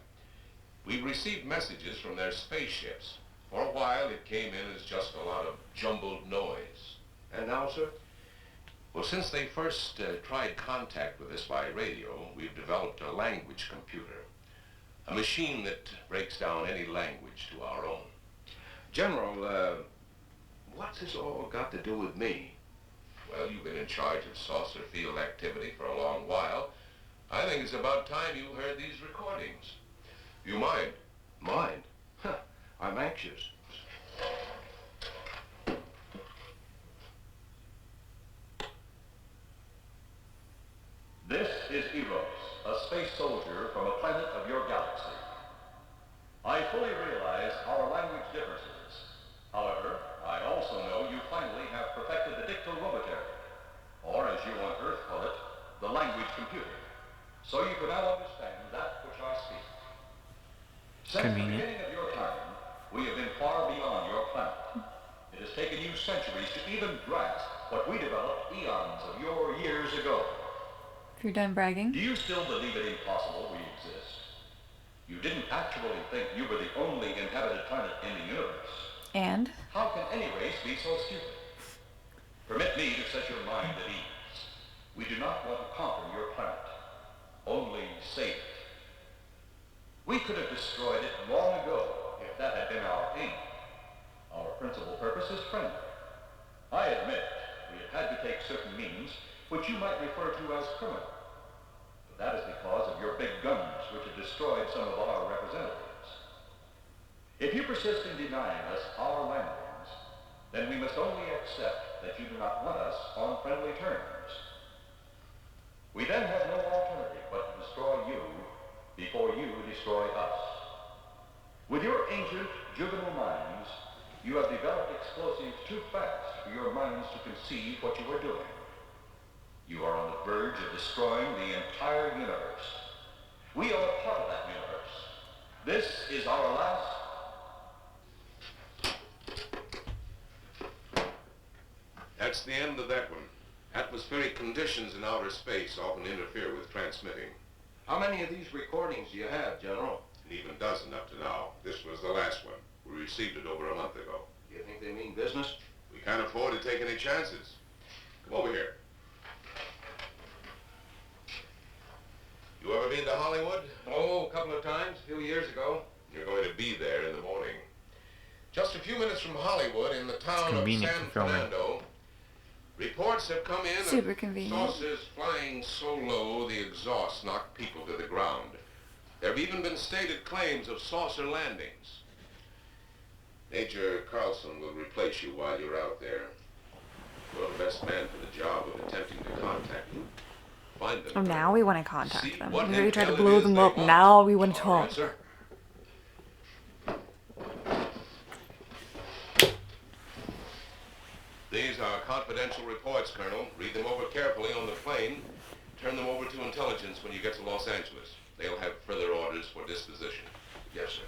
Speaker 13: We received messages from their spaceships. For a while, it came in as just a lot of jumbled noise.
Speaker 16: And now, sir?
Speaker 13: Well, since they first tried contact with us by radio, we've developed a language computer. A machine that breaks down any language to our own.
Speaker 16: General, what's this all got to do with me?
Speaker 18: Well, you've been in charge of saucer field activity for a long while. I think it's about time you heard these recordings. You mind?
Speaker 5: Mind? Huh, I'm anxious.
Speaker 13: This is Eros, a space soldier from a planet of your galaxy. I fully realize our language differences. However, I also know you finally have perfected the dictorobotery, or as you on Earth call it, the language computer. So you can now understand that which I speak. Since the beginning of your time, we have been far beyond your planet. It has taken you centuries to even grasp what we developed eons of your years ago.
Speaker 3: If you're done bragging.
Speaker 13: Do you still believe it impossible we exist? You didn't actually think you were the only inhabited planet in the universe.
Speaker 3: And?
Speaker 13: How can any race be so stupid? Permit me to set your mind at ease. We do not want to conquer your planet, only save it. We could have destroyed it long ago if that had been our aim. Our principal purpose is friendly. I admit we have had to take certain means which you might refer to as criminal. But that is because of your big guns, which have destroyed some of our representatives. If you persist in denying us our landings, then we must only accept that you do not want us on friendly terms. We then have no alternative but to destroy you before you destroy us. With your ancient, juvenile minds, you have developed explosives too fast for your minds to conceive what you are doing. You are on the verge of destroying the entire universe. We are a part of that universe. This is our last...
Speaker 18: That's the end of that one. Atmospheric conditions in outer space often interfere with transmitting.
Speaker 5: How many of these recordings do you have, General?
Speaker 18: An even dozen up to now. This was the last one. We received it over a month ago.
Speaker 5: You think they mean business?
Speaker 18: We can't afford to take any chances. Come over here. You ever been to Hollywood?
Speaker 5: Oh, a couple of times, a few years ago.
Speaker 18: You're going to be there in the morning. Just a few minutes from Hollywood, in the town of San Fernando, reports have come in
Speaker 3: Super
Speaker 18: of
Speaker 3: convenient.
Speaker 18: saucers flying so low the exhaust knocked people to the ground. There have even been stated claims of saucer landings. Major Carlson will replace you while you're out there. You're the best man for the job of attempting to contact them. Find them.
Speaker 3: Oh, now we want to contact them. We
Speaker 18: what
Speaker 3: already tried to
Speaker 18: intel it
Speaker 3: blow
Speaker 18: is
Speaker 3: them
Speaker 18: they
Speaker 3: up.
Speaker 18: want.
Speaker 3: Now we want to
Speaker 18: All right,
Speaker 3: talk.
Speaker 18: sir. These are confidential reports, Colonel. Read them over carefully on the plane. Turn them over to intelligence when you get to Los Angeles. They'll have further orders for disposition. Yes, sir.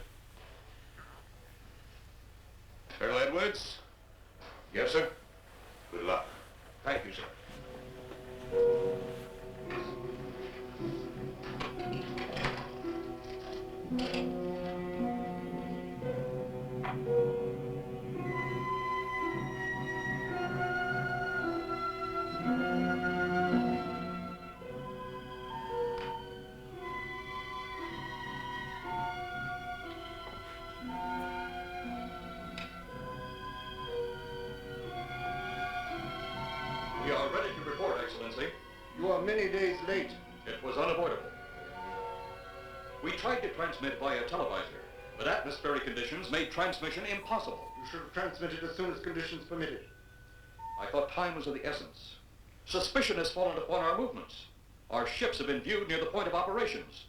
Speaker 18: Colonel Edwards? Yes, sir. Good luck. Thank you, sir.
Speaker 13: We are ready to report, Excellency.
Speaker 10: You are many days late.
Speaker 13: It was unavoidable. We tried to transmit via televisor, but atmospheric conditions made transmission impossible.
Speaker 10: You should have transmitted as soon as conditions permitted.
Speaker 13: I thought time was of the essence. Suspicion has fallen upon our movements. Our ships have been viewed near the point of operations.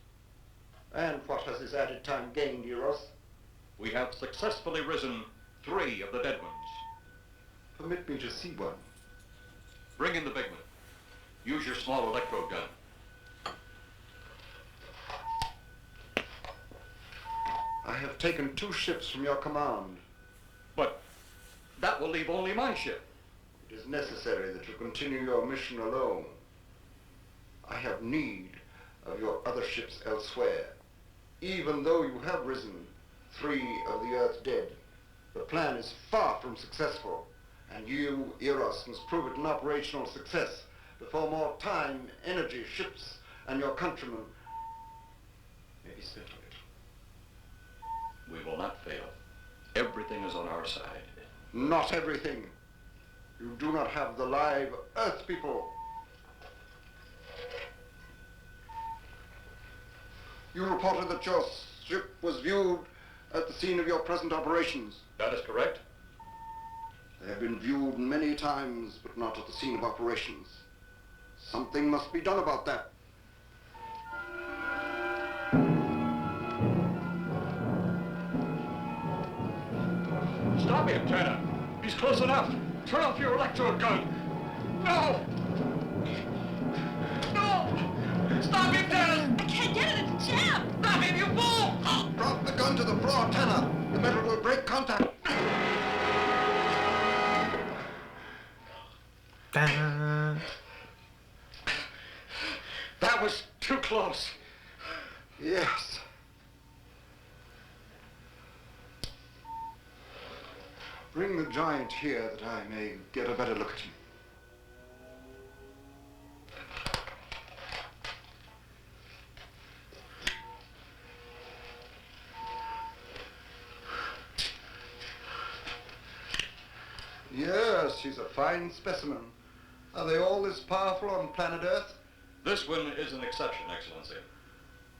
Speaker 10: And what has this added time gained, Eros?
Speaker 13: We have successfully risen 3 of the dead ones.
Speaker 10: Permit me to see one.
Speaker 13: Bring in the big one. Use your small electrode gun.
Speaker 10: I have taken 2 ships from your command.
Speaker 13: But that will leave only my ship.
Speaker 10: It is necessary that you continue your mission alone. I have need of your other ships elsewhere. Even though you have risen 3 of the Earth's dead, the plan is far from successful, and you, Eros, must prove it an operational success before more time, energy, ships, and your countrymen may be spent on it.
Speaker 13: We will not fail. Everything is on our side.
Speaker 10: Not everything. You do not have the live Earth people. You reported that your ship was viewed at the scene of your present operations.
Speaker 13: That is correct.
Speaker 10: They have been viewed many times, but not at the scene of operations. Something must be done about that.
Speaker 17: Stop him, Turner. He's close enough. Turn off your electrode gun. No! No! Stop him, Turner!
Speaker 9: I can't get it. It's jammed.
Speaker 17: Stop him, you fool!
Speaker 10: Drop the gun to the floor, Tanner. The metal will break contact.
Speaker 17: That was too close.
Speaker 10: Yes. Bring the giant here that I may get a better look at him. Yes, he's a fine specimen. Are they all this powerful on planet Earth?
Speaker 13: This one is an exception, Excellency.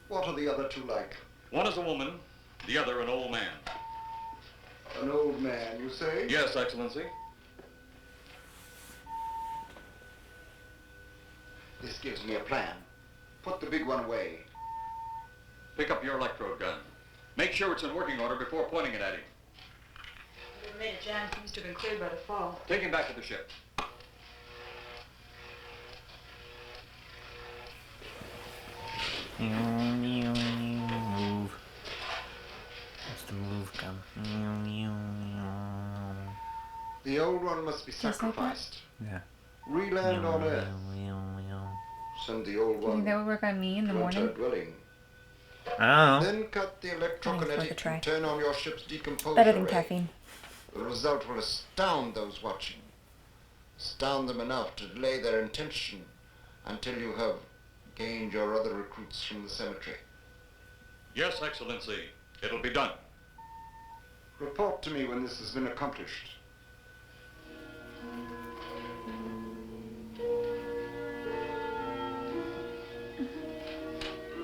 Speaker 10: What are the other two like?
Speaker 13: One is a woman, the other an old man.
Speaker 10: An old man, you say?
Speaker 13: Yes, Excellency.
Speaker 10: This gives me a plan. Put the big one away.
Speaker 13: Pick up your electrode gun. Make sure it's in working order before pointing it at him.
Speaker 14: The main jam seems to have been cleared by the fall.
Speaker 13: Take him back to the ship.
Speaker 2: Move. That's the move gun.
Speaker 10: The old one must be
Speaker 3: Just like
Speaker 10: sacrificed.
Speaker 2: Yeah.
Speaker 10: Reland on Earth. Send the old
Speaker 3: Do you
Speaker 10: one
Speaker 3: think that would work on me in the
Speaker 10: to
Speaker 3: morning?
Speaker 10: her dwelling.
Speaker 2: I don't know.
Speaker 10: Then cut the
Speaker 3: Thanks for the
Speaker 10: electrokinetic
Speaker 3: try.
Speaker 10: and turn on your ship's decomposer
Speaker 3: Better than
Speaker 10: array.
Speaker 3: caffeine.
Speaker 10: The result will astound those watching. Astound them enough to delay their intention until you have gained your other recruits from the cemetery.
Speaker 13: Yes, Excellency. It'll be done.
Speaker 10: Report to me when this has been accomplished.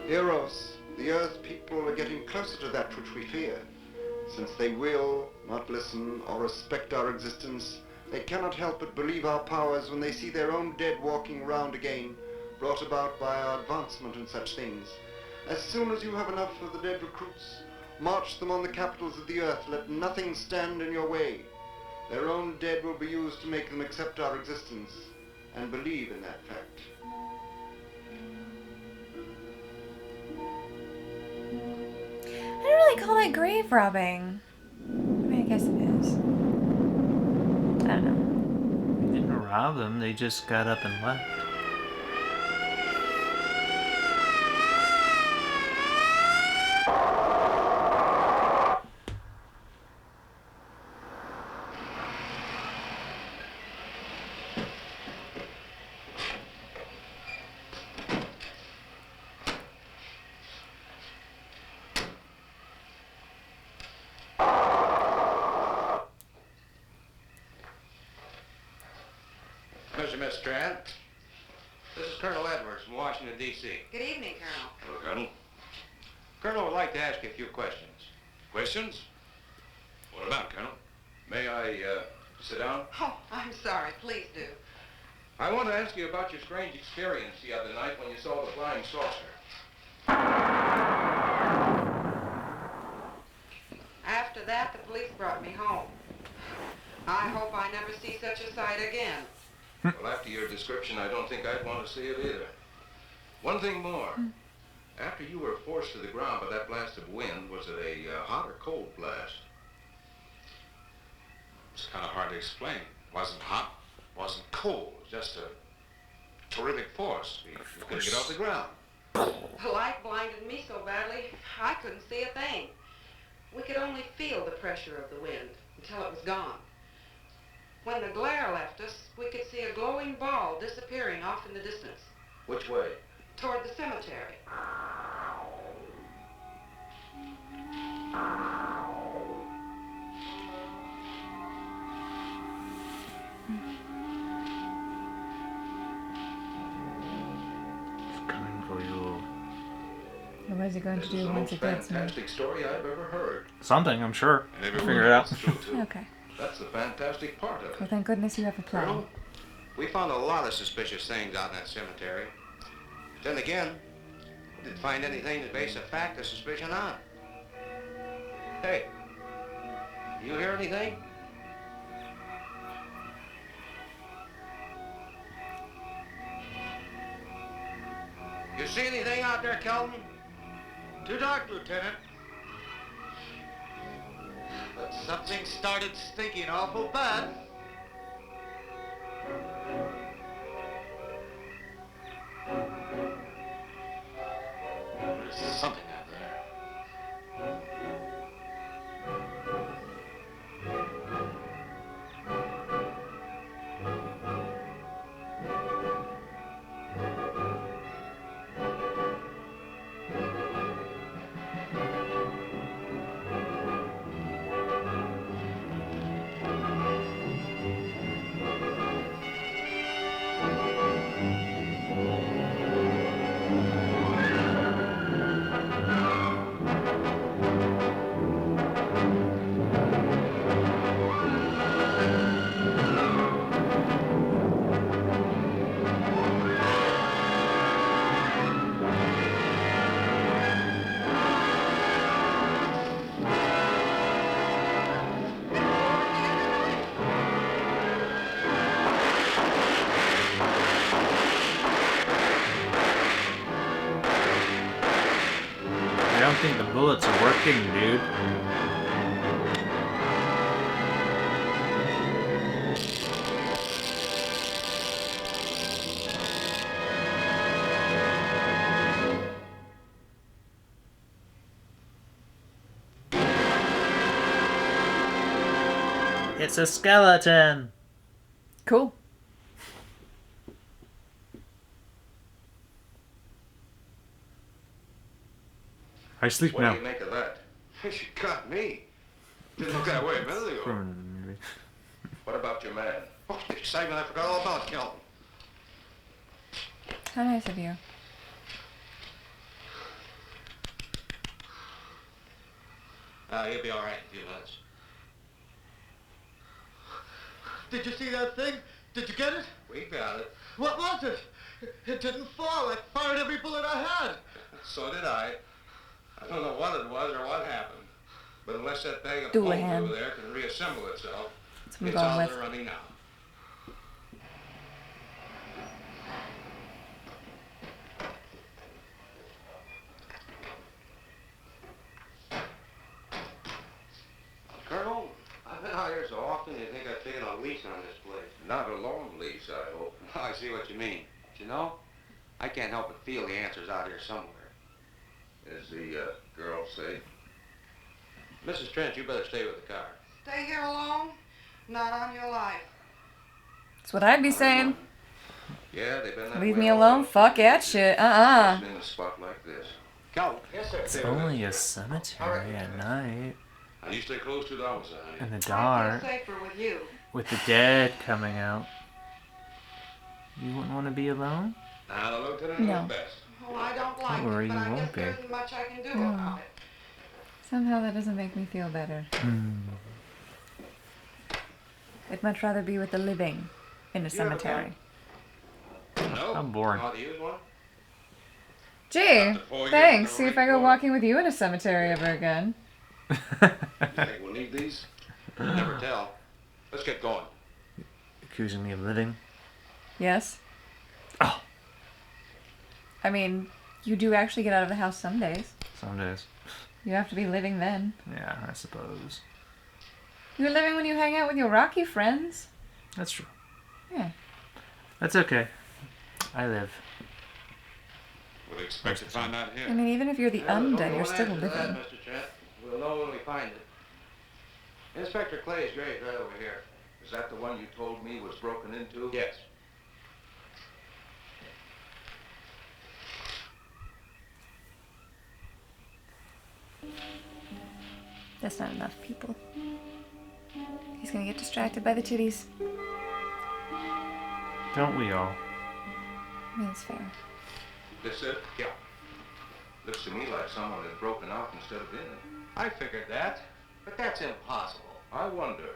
Speaker 10: Eros, the Earth people are getting closer to that which we fear. Since they will not listen or respect our existence, they cannot help but believe our powers when they see their own dead walking round again, brought about by our advancement and such things. As soon as you have enough of the dead recruits, march them on the capitals of the Earth. Let nothing stand in your way. Their own dead will be used to make them accept our existence and believe in that fact.
Speaker 3: I don't really call that grave robbing. I mean, I guess it is. I don't know.
Speaker 2: They didn't rob them, they just got up and left.
Speaker 16: Mr. Miss Strand, this is Colonel Edwards from Washington, D.C.
Speaker 6: Good evening, Colonel.
Speaker 13: Hello, Colonel.
Speaker 16: Colonel would like to ask you a few questions.
Speaker 13: Questions? What about, Colonel? May I, sit down?
Speaker 6: Oh, I'm sorry. Please do.
Speaker 16: I want to ask you about your strange experience the other night when you saw the flying saucer.
Speaker 6: After that, the police brought me home. I hope I never see such a sight again.
Speaker 18: Well, after your description, I don't think I'd want to see it either. One thing more. After you were forced to the ground by that blast of wind, was it a hot or cold blast?
Speaker 4: It's kind of hard to explain. Wasn't hot, wasn't cold. Just a terrific force. We couldn't get off the ground.
Speaker 6: The light blinded me so badly, I couldn't see a thing. We could only feel the pressure of the wind until it was gone. When the glare left us, we could see a glowing ball disappearing off in the distance,
Speaker 18: Which way?
Speaker 6: toward the cemetery.
Speaker 3: it going to
Speaker 13: This
Speaker 3: do
Speaker 13: is the
Speaker 3: once
Speaker 13: most
Speaker 3: it gets me?
Speaker 13: fantastic story I've ever heard.
Speaker 2: Something, I'm sure.
Speaker 13: And
Speaker 2: We'll
Speaker 13: everyone
Speaker 2: figure it out.
Speaker 13: else is true, too.
Speaker 3: Okay.
Speaker 13: That's the fantastic part of it.
Speaker 3: Well, thank goodness you have a plan.
Speaker 16: Colonel, we found a lot of suspicious things out in that cemetery. Then again, we didn't find anything to base a fact or suspicion on. Hey, you hear anything? You see anything out there, Kelvin?
Speaker 17: Too dark, Lieutenant. But something started stinking awful bad.
Speaker 16: There's something out there.
Speaker 2: I don't think the bullets are working, dude. It's a skeleton.
Speaker 3: Cool.
Speaker 2: I sleep
Speaker 16: What
Speaker 2: now.
Speaker 16: do you make of that? You got me. Didn't look that way a minute ago.
Speaker 13: What about your man?
Speaker 16: Oh, the excitement I forgot all about, Kelvin.
Speaker 3: How nice of you.
Speaker 16: He'll be all right in a few minutes.
Speaker 17: Did you see that thing? Did you get it?
Speaker 16: We got it.
Speaker 17: What was it? It didn't fall. I fired every bullet I had.
Speaker 16: So did I. I don't know what it was or what happened. But unless that bag of
Speaker 3: Doulahan.
Speaker 16: foam over there can reassemble itself,
Speaker 3: That's what I'm
Speaker 16: it's
Speaker 3: going
Speaker 16: out
Speaker 3: with.
Speaker 16: there running now. Colonel, I've been out here so often you think I've taken a lease on this place.
Speaker 13: Not a long lease, I hope.
Speaker 16: I see what you mean. But you know, I can't help but feel the answer's out here somewhere.
Speaker 13: As the girl say.
Speaker 16: Mrs. Trent, you better stay with the car.
Speaker 6: Stay here alone? Not on your life.
Speaker 3: That's what I'd be saying.
Speaker 16: Yeah, they've been that
Speaker 3: Leave
Speaker 16: way
Speaker 3: me
Speaker 16: all
Speaker 3: alone.
Speaker 16: over.
Speaker 3: Fuck that shit.
Speaker 13: In a spot like this.
Speaker 16: Calvin. Yes, sir.
Speaker 2: It's only a cemetery at night.
Speaker 16: And you stay close to the officer, honey.
Speaker 2: In the
Speaker 6: I
Speaker 2: dark.
Speaker 6: feel safer with you.
Speaker 2: With the dead coming out. You wouldn't want to be alone?
Speaker 16: Now, the lieutenant
Speaker 3: No.
Speaker 16: knows best.
Speaker 6: Well, I don't like
Speaker 2: Don't worry,
Speaker 6: it, but
Speaker 2: you
Speaker 6: I
Speaker 2: won't
Speaker 6: guess there
Speaker 2: be.
Speaker 6: isn't much I can do
Speaker 3: No.
Speaker 6: about it.
Speaker 3: Somehow that doesn't make me feel better. I'd much rather be with the living in a cemetery.
Speaker 16: No.
Speaker 2: I'm bored.
Speaker 16: How to use one?
Speaker 3: Gee, thanks. See if I go walking with you in a cemetery ever again.
Speaker 16: Think we'll need these? Never tell. Let's get going.
Speaker 2: Accusing me of living?
Speaker 3: Yes?
Speaker 2: Oh.
Speaker 3: I mean, you do actually get out of the house some days.
Speaker 2: Some days.
Speaker 3: You have to be living then.
Speaker 2: Yeah, I suppose.
Speaker 3: You're living when you hang out with your Rocky friends.
Speaker 2: That's true.
Speaker 3: Yeah.
Speaker 2: That's okay. I live.
Speaker 16: We'll expect to find out here.
Speaker 3: I mean, even if you're the undead,
Speaker 16: Don't
Speaker 3: you're
Speaker 16: go
Speaker 3: still
Speaker 16: after that,
Speaker 3: living.
Speaker 16: Mr. Trent. We'll know when we find it. Inspector Clay's grave right over here.
Speaker 13: Is that the one you told me was broken into?
Speaker 16: Yes.
Speaker 3: That's not enough people. He's gonna get distracted by the titties.
Speaker 2: Don't we all?
Speaker 3: I mean, it's fair.
Speaker 16: This it? Yeah.
Speaker 5: Looks to me like someone has broken out instead of in.
Speaker 16: I figured that, but that's impossible.
Speaker 5: I wonder.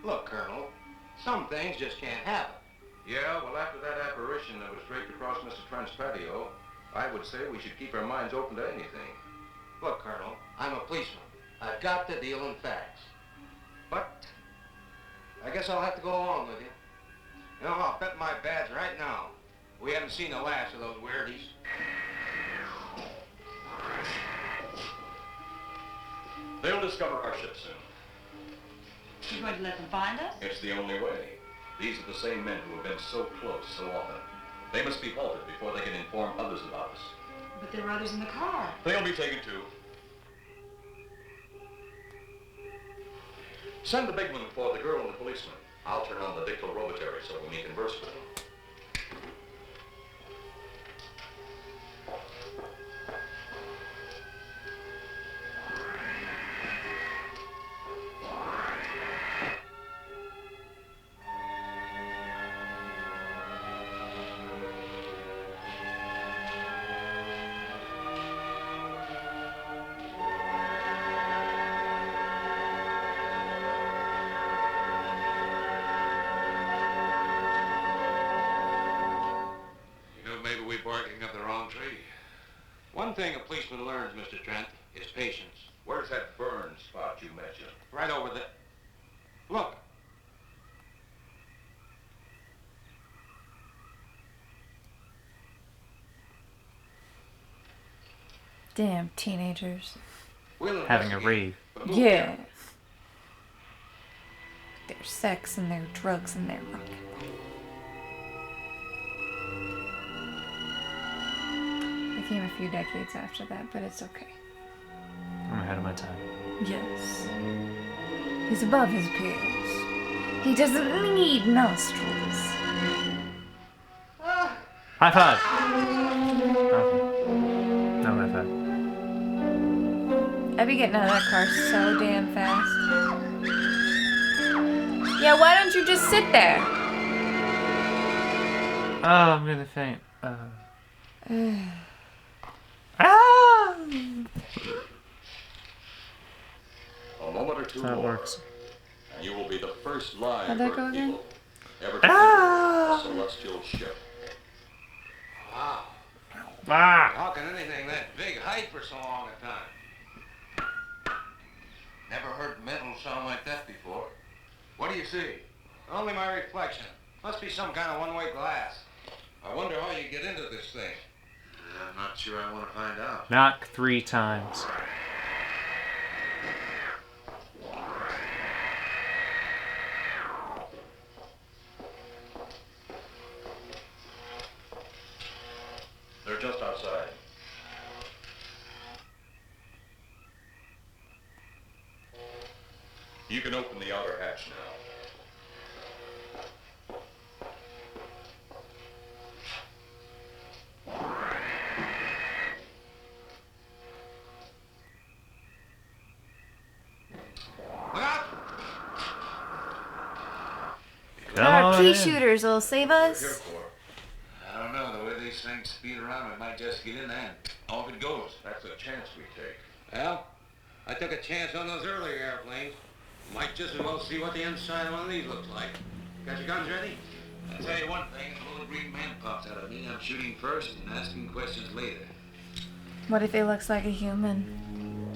Speaker 16: Look, Colonel, some things just can't happen.
Speaker 5: Yeah, well, after that apparition that was draped across Mr. Trent's patio, I would say we should keep our minds open to anything.
Speaker 16: Look, Colonel, I'm a policeman. I've got to deal in facts. But I guess I'll have to go along with you. You know, I'll bet my badge right now we haven't seen the last of those weirdies.
Speaker 13: They'll discover our ship soon.
Speaker 14: You're going to let them find us?
Speaker 13: It's the only way. These are the same men who have been so close so often. They must be halted before they can inform others about us.
Speaker 14: But there were others in the car.
Speaker 13: They'll be taken too. Send the big one for the girl and the policeman. I'll turn on the dictal robotary so we may converse with them.
Speaker 16: Barking up the wrong tree. One thing a policeman learns, Mr. Trent, is patience.
Speaker 5: Where's that burn spot you mentioned?
Speaker 16: Right over there. Look.
Speaker 3: Damn teenagers.
Speaker 2: Having a rave.
Speaker 3: Yeah. Their sex and their drugs and their rock and roll. Came a few decades after that, but it's okay.
Speaker 2: I'm ahead of my time.
Speaker 3: Yes. He's above his peers. He doesn't need nostrils.
Speaker 2: High five! Okay. No high five.
Speaker 3: I'd be getting out of that car so damn fast. Yeah, why don't you just sit there?
Speaker 2: Oh, I'm gonna faint.
Speaker 13: A moment or two
Speaker 2: That
Speaker 13: more,
Speaker 2: works.
Speaker 13: and you will be the first live
Speaker 3: How'd that go
Speaker 13: Earth
Speaker 3: again?
Speaker 13: people ever to enter a celestial ship.
Speaker 16: Wow.
Speaker 2: Ah!
Speaker 16: How can anything that big hide for so long a time? Never heard metal sound like that before. What do you see? Only my reflection. Must be some kind of one-way glass. I wonder how you get into this thing.
Speaker 5: I'm not sure I want to find out.
Speaker 2: Knock 3 times.
Speaker 13: They're just outside. You can open the outer hatch now.
Speaker 3: Our pea shooters will save us.
Speaker 5: I don't know. The way these things speed around, we might just get in there and off it goes.
Speaker 13: That's a chance we take.
Speaker 16: Well, I took a chance on those earlier airplanes. Might just as well see what the inside of one of these looks like. Got your guns ready?
Speaker 5: I'll tell you one thing. A little green man pops out of me. I'm shooting first and asking questions later.
Speaker 3: What if he looks like a human?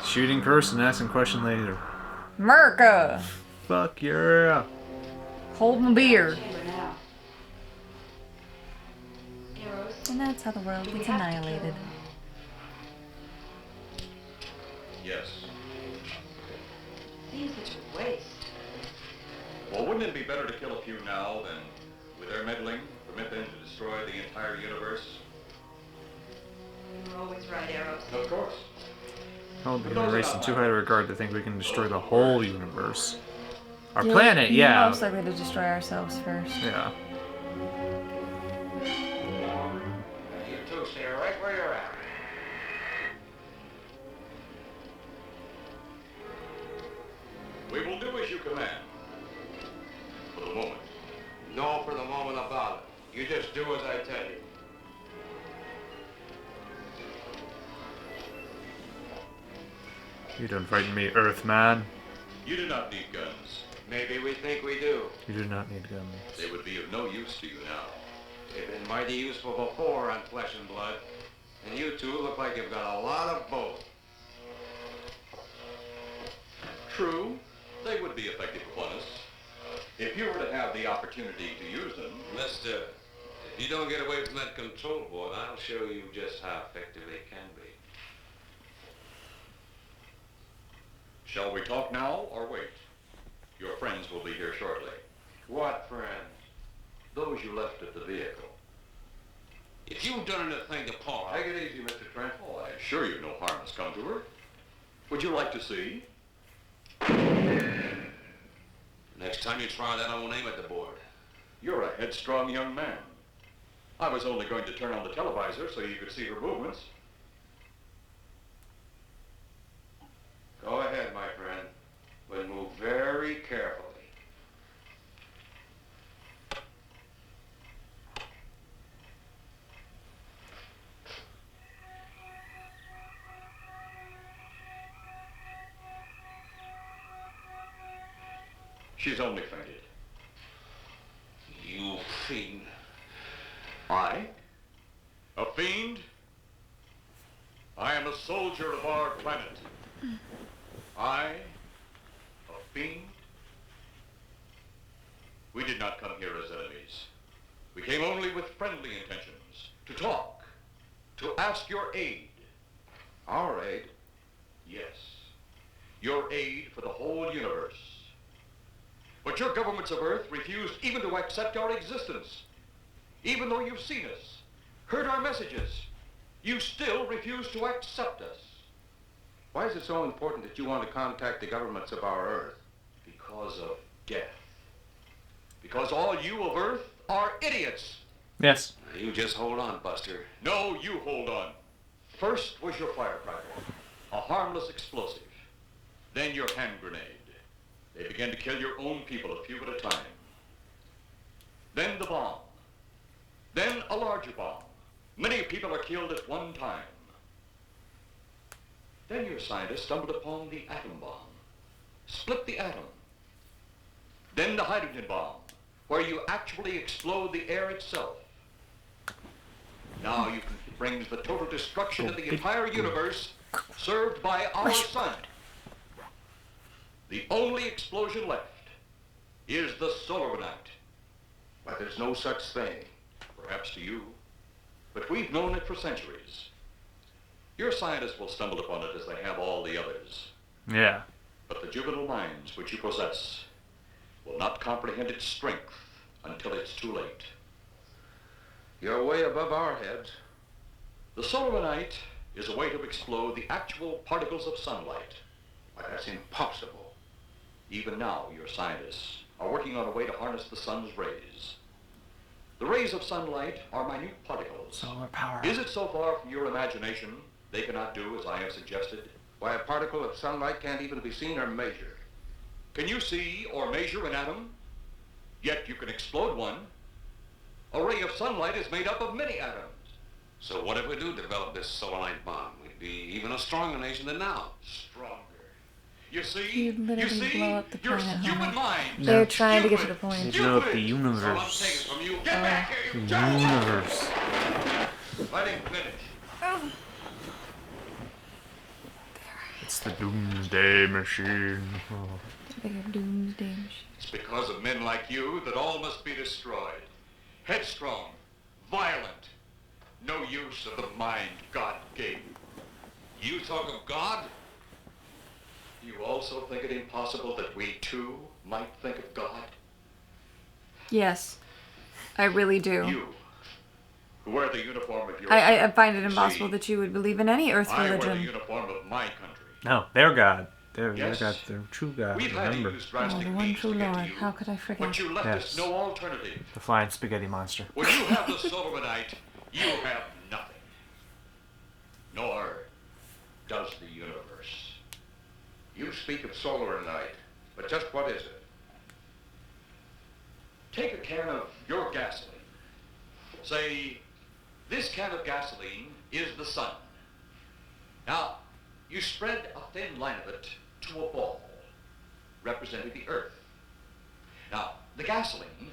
Speaker 2: Shooting first and asking question later.
Speaker 3: Merca!
Speaker 2: Fuck yeah.
Speaker 3: Hold my beer. And that's how the world gets annihilated.
Speaker 13: Yes.
Speaker 14: Seems such a waste.
Speaker 13: Well, wouldn't it be better to kill a few now than, with their meddling, permit them to destroy the entire universe?
Speaker 14: You're always right, Eros.
Speaker 13: Of course.
Speaker 2: Hold the race in too high a regard to think we can destroy the whole universe. Our
Speaker 3: Yeah,
Speaker 2: planet, yeah.
Speaker 3: Most likely to destroy ourselves first.
Speaker 2: Yeah.
Speaker 16: You two stay right where you're at.
Speaker 13: We will do as you command. For the moment.
Speaker 16: No for the moment about it. You just do as I tell you.
Speaker 2: You don't frighten me, Earthman.
Speaker 13: You do not need guns.
Speaker 16: Maybe we think we do.
Speaker 2: You do not need guns.
Speaker 13: They would be of no use to you now.
Speaker 16: They've been mighty useful before on Flesh and Blood. And you two look like you've got a lot of both.
Speaker 13: True, they would be effective upon us. If you were to have the opportunity to use them...
Speaker 16: Mister, if you don't get away from that control board, I'll show you just how effective they can be.
Speaker 13: Shall we talk now or wait? Your friends will be here shortly.
Speaker 16: What friends?
Speaker 13: Those you left at the vehicle.
Speaker 16: If you've done anything to Paula...
Speaker 13: Take it easy, Mr. Trent. Oh, I assure you no harm has come to her. Would you like to see?
Speaker 16: Next time you try that, I won't aim at the board.
Speaker 13: You're a headstrong young man. I was only going to turn on the televisor so you could see her movements.
Speaker 16: Go ahead, my friend, but move very carefully.
Speaker 13: She's only fainted.
Speaker 16: You fiend.
Speaker 13: I? A fiend? I am a soldier of our planet. I? A fiend? We did not come here as enemies. We came only with friendly intentions. To talk. To ask your aid.
Speaker 16: Our aid?
Speaker 13: Yes. Your aid for the whole universe. But your governments of Earth refused even to accept our existence. Even though you've seen us, heard our messages, you still refuse to accept us.
Speaker 16: Why is it so important that you want to contact the governments of our Earth?
Speaker 13: Because of death. Because all you of Earth are idiots.
Speaker 2: Yes.
Speaker 16: You just hold on, Buster.
Speaker 13: No, you hold on. First was your firecracker, a harmless explosive. Then your hand grenade. They began to kill your own people a few at a time. Then the bomb. Then a larger bomb. Many people are killed at one time. Then your scientists stumbled upon the atom bomb. Split the atom. Then the hydrogen bomb, where you actually explode the air itself. Now you can bring the total destruction of the entire universe served by our sun. The only explosion left is the solar night.
Speaker 16: But there's no such thing.
Speaker 13: Perhaps to you, but we've known it for centuries. Your scientists will stumble upon it as they have all the others.
Speaker 2: Yeah.
Speaker 13: But the juvenile minds which you possess will not comprehend its strength until it's too late.
Speaker 16: You're way above our heads.
Speaker 13: The solar night is a way to explode the actual particles of sunlight.
Speaker 16: But that's impossible.
Speaker 13: Even now, your scientists are working on a way to harness the sun's rays. The rays of sunlight are minute particles.
Speaker 2: Solar power.
Speaker 13: Is it so far from your imagination they cannot do as I have suggested?
Speaker 16: Why, a particle of sunlight can't even be seen or measured.
Speaker 13: Can you see or measure an atom? Yet you can explode one. A ray of sunlight is made up of many atoms.
Speaker 16: So what if we do develop this solar night bomb? We'd be even a stronger nation than now.
Speaker 13: Stronger. You see?
Speaker 3: You'd literally blow up the
Speaker 13: Your
Speaker 3: planet,
Speaker 13: stupid
Speaker 3: huh?
Speaker 13: mind.
Speaker 3: They're trying to get to the point.
Speaker 2: They blow up the universe.
Speaker 16: So I'm taking from you. Get back here,
Speaker 2: The
Speaker 16: you giant!
Speaker 2: universe.
Speaker 16: Let him finish.
Speaker 2: It's the doomsday machine. Oh.
Speaker 3: They're doomsday machine.
Speaker 13: It's because of men like you that all must be destroyed. Headstrong, violent, no use of the mind God gave you.
Speaker 16: You talk of God?
Speaker 13: You also think it impossible that we too might think of God?
Speaker 3: Yes, I really do.
Speaker 13: You, who wear the uniform of your
Speaker 3: I find it
Speaker 13: You
Speaker 3: impossible
Speaker 13: see,
Speaker 3: that you would believe in any Earth
Speaker 13: I wear the
Speaker 3: religion.
Speaker 13: uniform of my country.
Speaker 2: No, their God. Their
Speaker 13: Yes.
Speaker 2: God, their true God.
Speaker 13: We've had to
Speaker 2: Remember.
Speaker 13: use
Speaker 3: Oh,
Speaker 13: drastic
Speaker 3: the one
Speaker 13: means
Speaker 3: true
Speaker 13: to get
Speaker 3: Lord.
Speaker 13: to you,
Speaker 3: How could I forget?
Speaker 13: but you left
Speaker 2: Yes.
Speaker 13: us no alternative.
Speaker 2: The flying spaghetti monster.
Speaker 13: When you have the Solomonite, you have nothing. Nor does the universe.
Speaker 16: You speak of solar night, but just what is it?
Speaker 13: Take a can of your gasoline. Say, this can of gasoline is the sun. Now,
Speaker 19: you spread a thin line of it to a ball, representing the Earth. Now, the gasoline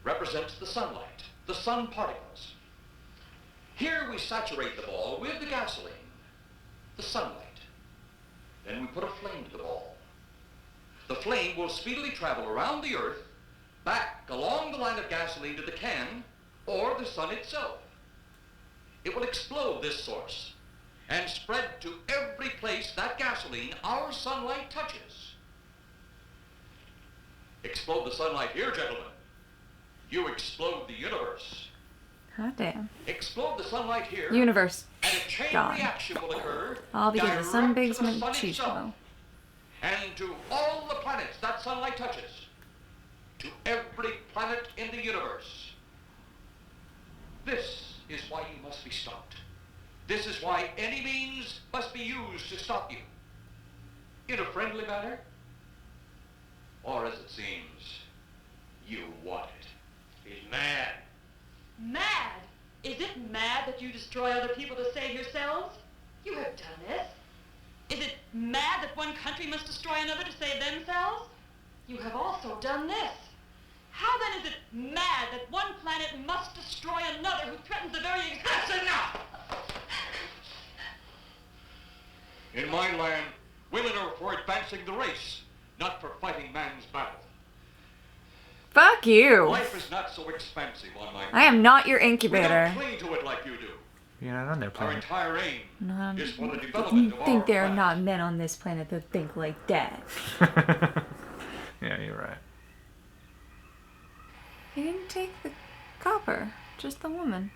Speaker 19: represents the sunlight, the sun particles. Here we saturate the ball with the gasoline, the sunlight. Then we put a flame to the ball. The flame will speedily travel around the Earth, back along the line of gasoline to the can, or the sun itself. It will explode this source and spread to every place that gasoline, our sunlight, touches. Explode the sunlight here, gentlemen. You explode the universe.
Speaker 3: Hot damn.
Speaker 19: Explode the sunlight here.
Speaker 3: Universe
Speaker 19: and a chain
Speaker 3: gone.
Speaker 19: reaction will occur.
Speaker 3: All because of some
Speaker 19: direct to the
Speaker 3: basement
Speaker 19: sun
Speaker 3: cheese
Speaker 19: itself,
Speaker 3: flow.
Speaker 19: and to all the planets that sunlight touches. To every planet in the universe. This is why you must be stopped. This is why any means must be used to stop you. In a friendly manner, or as it seems, you want it. He's mad.
Speaker 14: Mad? Is it mad that you destroy other people to save yourselves? You have done this. Is it mad that one country must destroy another to save themselves? You have also done this. How then is it mad that one planet must destroy another who threatens the very existence?
Speaker 19: That's enough! In my land, women are for advancing the race, not for fighting man's battle.
Speaker 3: Fuck you.
Speaker 19: Life is not so expensive on my
Speaker 3: I am not your
Speaker 19: We
Speaker 3: incubator.
Speaker 19: don't cling to it like you do.
Speaker 2: You're not on their
Speaker 19: Our
Speaker 2: planet.
Speaker 19: entire aim
Speaker 3: No,
Speaker 19: is for the
Speaker 3: you
Speaker 19: development of
Speaker 3: think
Speaker 19: our
Speaker 3: there are
Speaker 19: planet.
Speaker 3: not men on this planet that think like that.
Speaker 2: Yeah, you're right.
Speaker 3: He didn't take the copper, just the woman.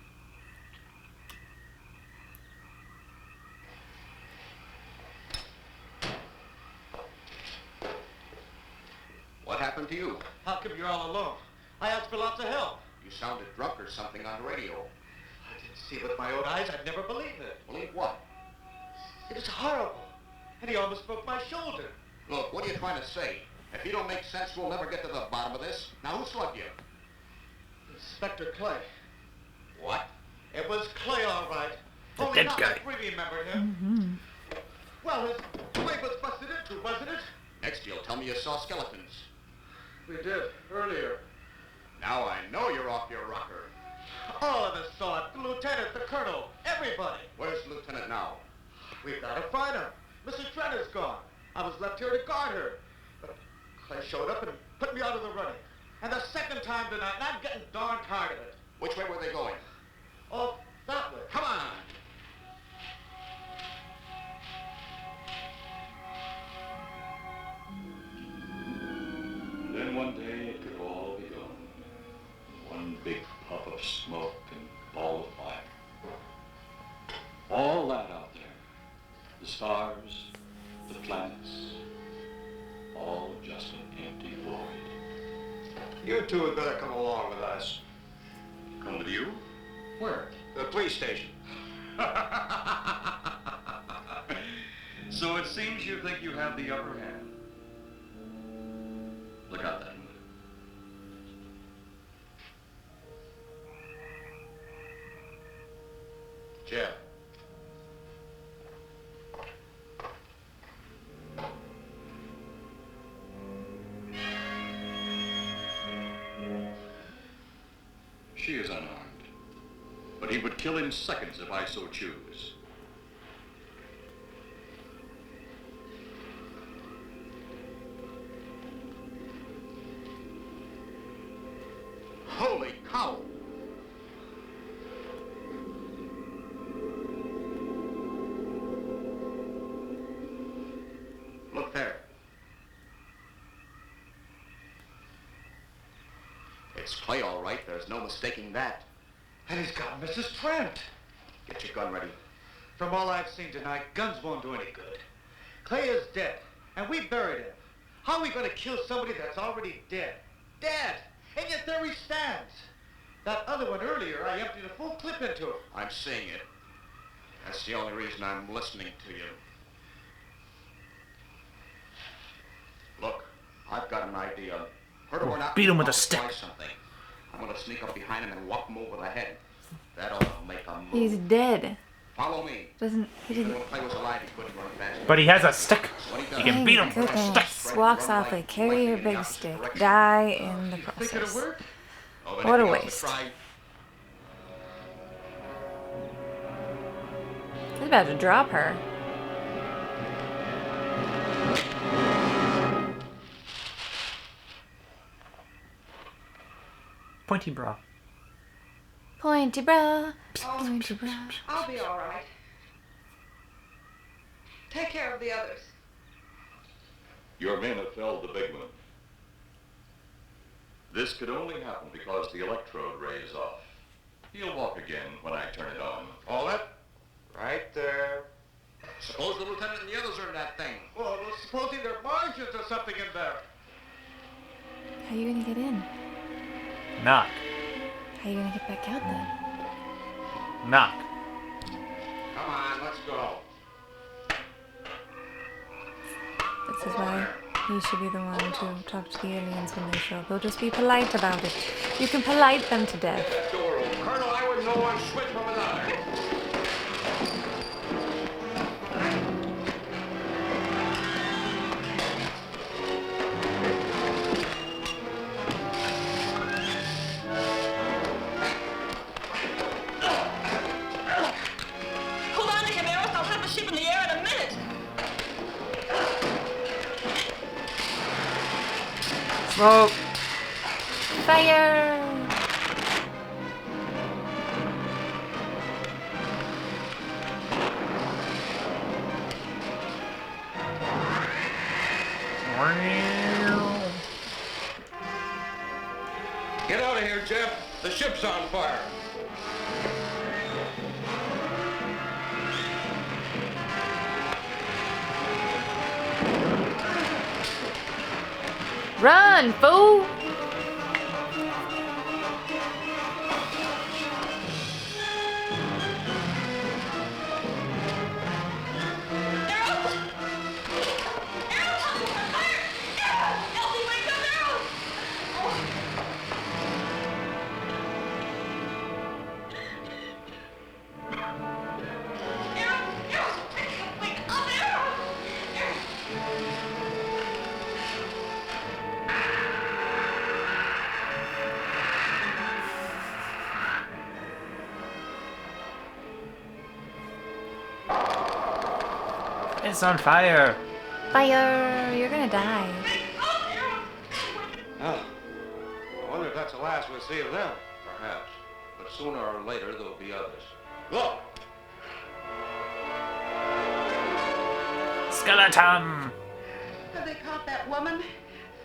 Speaker 16: What happened to you?
Speaker 17: How come you're all alone? I asked for lots of help.
Speaker 16: You sounded drunk or something on the radio.
Speaker 17: I didn't see it with my own eyes. I'd never believe it.
Speaker 16: Believe what?
Speaker 17: It was horrible. And he almost broke my shoulder.
Speaker 16: Look, what are you trying to say? If you don't make sense, we'll never get to the bottom of this. Now, who slugged you?
Speaker 17: Inspector Clay.
Speaker 16: What?
Speaker 17: It was Clay, all right.
Speaker 2: The
Speaker 17: Only
Speaker 2: dead
Speaker 17: not
Speaker 2: guy.
Speaker 17: like we remembered him. Well, his way was busted into, wasn't it?
Speaker 16: Next, you'll tell me you saw skeletons.
Speaker 17: We did, earlier.
Speaker 16: Now I know you're off your rocker.
Speaker 17: All of us saw it. The lieutenant, the colonel, everybody.
Speaker 16: Where's the lieutenant now?
Speaker 17: We've got to find her. Mrs. Trent is gone. I was left here to guard her. But Clay showed up and put me out of the running. And the second time tonight, and I'm getting darn tired of it.
Speaker 16: Which way were they going?
Speaker 17: Oh, that way.
Speaker 16: Come on!
Speaker 19: Then one day it could all be gone. One big puff of smoke and ball of fire. All that out there. The stars, the planets, all just an empty void.
Speaker 5: You two had better come along with us.
Speaker 19: Come with you? Where?
Speaker 5: The police station.
Speaker 19: So it seems you think you have the upper hand. Look out that window.
Speaker 5: Jeff.
Speaker 19: She is unarmed, but he would kill in seconds if I so choose.
Speaker 16: Holy cow! Look there. It's Clay, all right. There's no mistaking that.
Speaker 17: And he's got Mrs. Trent.
Speaker 16: Get your gun ready.
Speaker 17: From all I've seen tonight, guns won't do any good. Clay is dead, and we buried him. How are we going to kill somebody that's already dead? Dead! And yet there he stands. That other one earlier, I emptied a full clip into him.
Speaker 16: I'm seeing it. That's the only reason I'm listening to you. Look, I've got an idea. Hurt or not,
Speaker 2: Beat him with a
Speaker 16: I'll
Speaker 2: stick.
Speaker 16: try something. I'm gonna sneak up behind him and whop him over the head. That ought to make a move.
Speaker 3: He's dead.
Speaker 16: Follow me.
Speaker 3: He didn't.
Speaker 16: Don't play with the light, he's putting you on fast.
Speaker 2: But he has a stick. He can beat him with a stick.
Speaker 3: Goodness. Walks off like carry your big stick. Die in the process. What a waste. He's about to drop her.
Speaker 2: Pointy bra.
Speaker 3: Pointy bra. Pointy bra.
Speaker 6: I'll be all right. Take care of the others.
Speaker 13: Your men have felled the big one. This could only happen because the electrode ray is off. He'll walk again when I turn it on.
Speaker 16: All that? Right there. Suppose the lieutenant and the others are in that thing.
Speaker 17: Well, supposing there are margins or something in there.
Speaker 3: How are you gonna get in?
Speaker 2: Knock.
Speaker 3: How are you gonna get back out then?
Speaker 2: Knock.
Speaker 16: Come on, let's go.
Speaker 3: This is why he should be the one to talk to the aliens when they show up. He'll just be polite about it. You can polite them to death.
Speaker 16: Colonel, I would know one switch from another.
Speaker 14: Hold on to him, Eros. I'll have the ship in the air in a minute.
Speaker 2: Smoke.
Speaker 3: Fire!
Speaker 16: Get out of here, Jeff. The ship's on fire.
Speaker 3: Run, fool!
Speaker 2: It's on fire.
Speaker 3: Fire! You're gonna die.
Speaker 16: Oh, I wonder if that's the last we'll see of them.
Speaker 12: Perhaps. But sooner or later, there'll be others.
Speaker 16: Look!
Speaker 2: Skeleton!
Speaker 6: Have they caught that woman?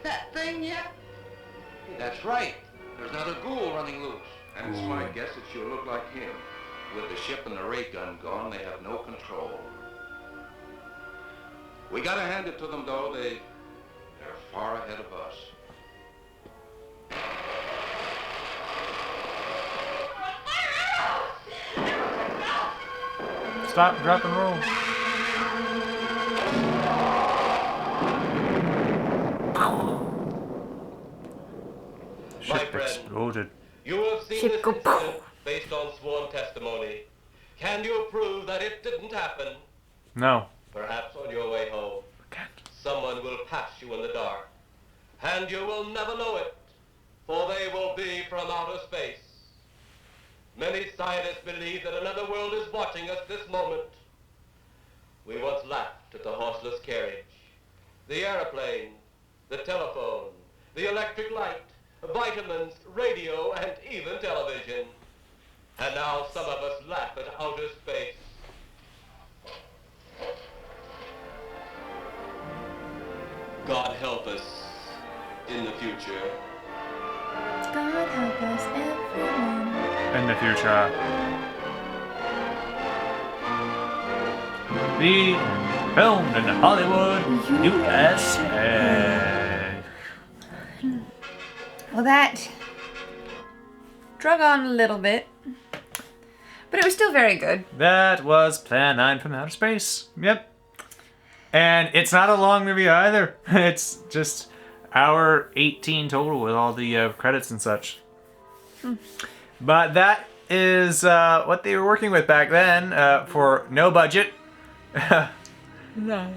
Speaker 6: That thing yet?
Speaker 16: That's right. There's another ghoul running loose.
Speaker 12: And it's my guess that she'll look like him. With the ship and the ray gun gone, they have no control. We gotta hand it to them, though. They're far ahead of us.
Speaker 2: Stop, drop, and roll.
Speaker 1: My
Speaker 2: Ship
Speaker 1: friend,
Speaker 2: exploded.
Speaker 1: you have seen this incident based on sworn testimony. Can you prove that it didn't happen?
Speaker 2: No.
Speaker 1: Perhaps on your way home, someone will pass you in the dark, and you will never know it, for they will be from outer space. Many scientists believe that another world is watching us this moment. We once laughed at the horseless carriage, the airplane, the telephone, the electric light, vitamins, radio, and even television. And now some of us laugh at outer space. God help us in the future.
Speaker 3: God help us, everyone.
Speaker 2: In the future. Be filmed in Hollywood, USA.
Speaker 3: Well, that drug on a little bit, but it was still very good.
Speaker 2: That was Plan 9 from Outer Space. Yep. And it's not a long movie either. It's just hour 18 total with all the credits and such. But that is what they were working with back then for no budget.
Speaker 3: No.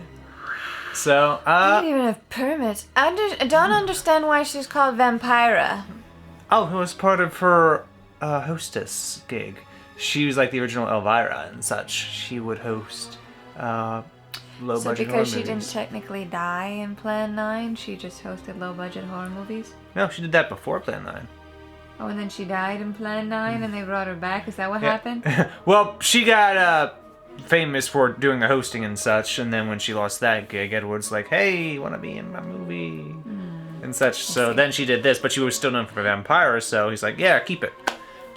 Speaker 2: So,
Speaker 3: I don't even have permits. I don't understand why she's called Vampira.
Speaker 2: Oh, it was part of her hostess gig. She was like the original Elvira and such. She would host low-budget
Speaker 3: So
Speaker 2: horror
Speaker 3: because she
Speaker 2: movies.
Speaker 3: didn't technically die in Plan 9, she just hosted low-budget horror movies?
Speaker 2: No, she did that before Plan 9.
Speaker 3: Oh, and then she died in Plan 9 and they brought her back? Is that what happened?
Speaker 2: Well, she got famous for doing the hosting and such, and then when she lost that gig, Edward's like, hey, you want to be in my movie? And such. So then she did this, but she was still known for Vampire, so he's like, yeah, keep it.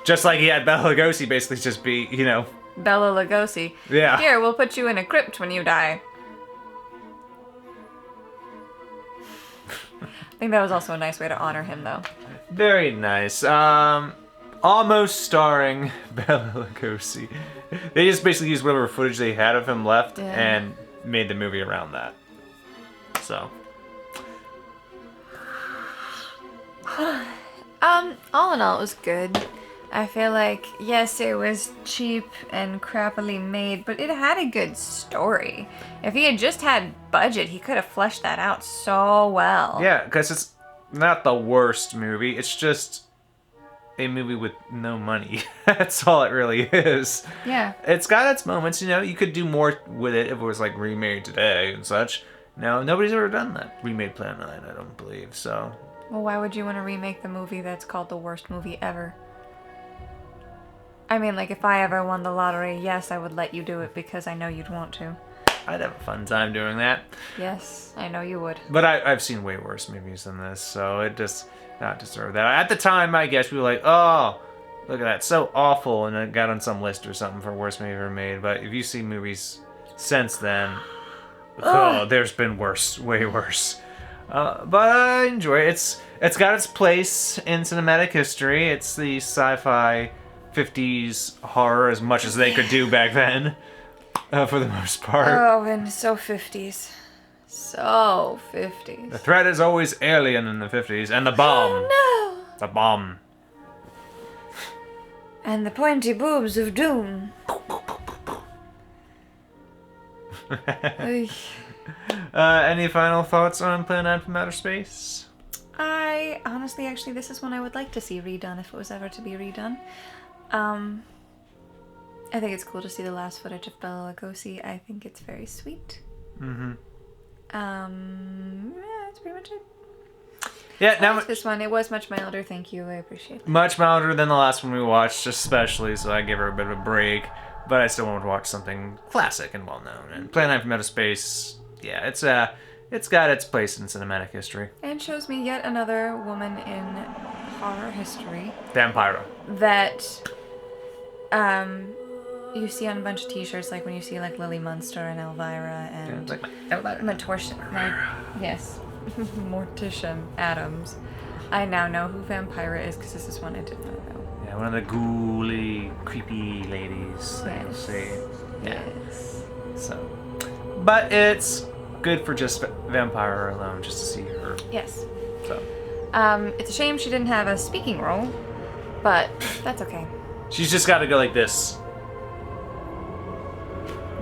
Speaker 2: Just like he had Bela Lugosi basically just be, you know.
Speaker 3: Bela Lugosi.
Speaker 2: Yeah.
Speaker 3: Here, we'll put you in a crypt when you die. I think that was also a nice way to honor him, though.
Speaker 2: Very nice. Almost starring Bela Lugosi. They just basically used whatever footage they had of him left and made the movie around that. So.
Speaker 3: All in all, it was good. I feel like, yes, it was cheap and crappily made, but it had a good story. If he had just had budget, he could have fleshed that out so well.
Speaker 2: Yeah, because it's not the worst movie. It's just a movie with no money. That's all it really is.
Speaker 3: Yeah.
Speaker 2: It's got its moments, you know. You could do more with it if it was like remade today and such. No, nobody's ever done that. Remade Plan 9, I don't believe, so.
Speaker 3: Well, why would you want to remake the movie that's called the worst movie ever? I mean, like, if I ever won the lottery, yes, I would let you do it because I know you'd want to.
Speaker 2: I'd have a fun time doing that.
Speaker 3: Yes, I know you would.
Speaker 2: But I've seen way worse movies than this, so it does not deserve that. At the time, I guess we were like, oh, look at that, so awful, and it got on some list or something for worst movie ever made. But if you see movies since then, oh, there's been worse, way worse. But I enjoy it. It's got its place in cinematic history. It's the sci-fi 50s horror as much as they could do back then, for the most part.
Speaker 3: Oh, and so 50s. So 50s.
Speaker 2: The threat is always alien in the 50s, and the bomb.
Speaker 3: Oh, no!
Speaker 2: The bomb.
Speaker 3: And the pointy boobs of doom.
Speaker 2: Any final thoughts on Plan 9 from Outer Space?
Speaker 3: I honestly, actually, this is one I would like to see redone if it was ever to be redone. I think it's cool to see the last footage of Bela Lugosi. I think it's very sweet.
Speaker 2: Mm-hmm.
Speaker 3: Yeah, that's pretty much it.
Speaker 2: Yeah,
Speaker 3: I
Speaker 2: now
Speaker 3: liked this one. It was much milder. Thank you. I appreciate it.
Speaker 2: much milder than the last one we watched, especially, so I gave her a bit of a break. But I still want to watch something classic and well-known. And Plan 9 from Outer Space, yeah, it's got its place in cinematic history.
Speaker 3: And shows me yet another woman in horror history.
Speaker 2: Vampira.
Speaker 3: That, you see on a bunch of t-shirts, like when you see like Lily Munster and Elvira and yes, Morticia Adams. I now know who Vampira is because this is one I did not know.
Speaker 2: Yeah, one of the ghouly, creepy ladies that you'll see. Yeah.
Speaker 3: Yes.
Speaker 2: So, but it's good for just Vampire alone, just to see her.
Speaker 3: Yes.
Speaker 2: So.
Speaker 3: It's a shame she didn't have a speaking role, but that's okay.
Speaker 2: She's just got to go like this.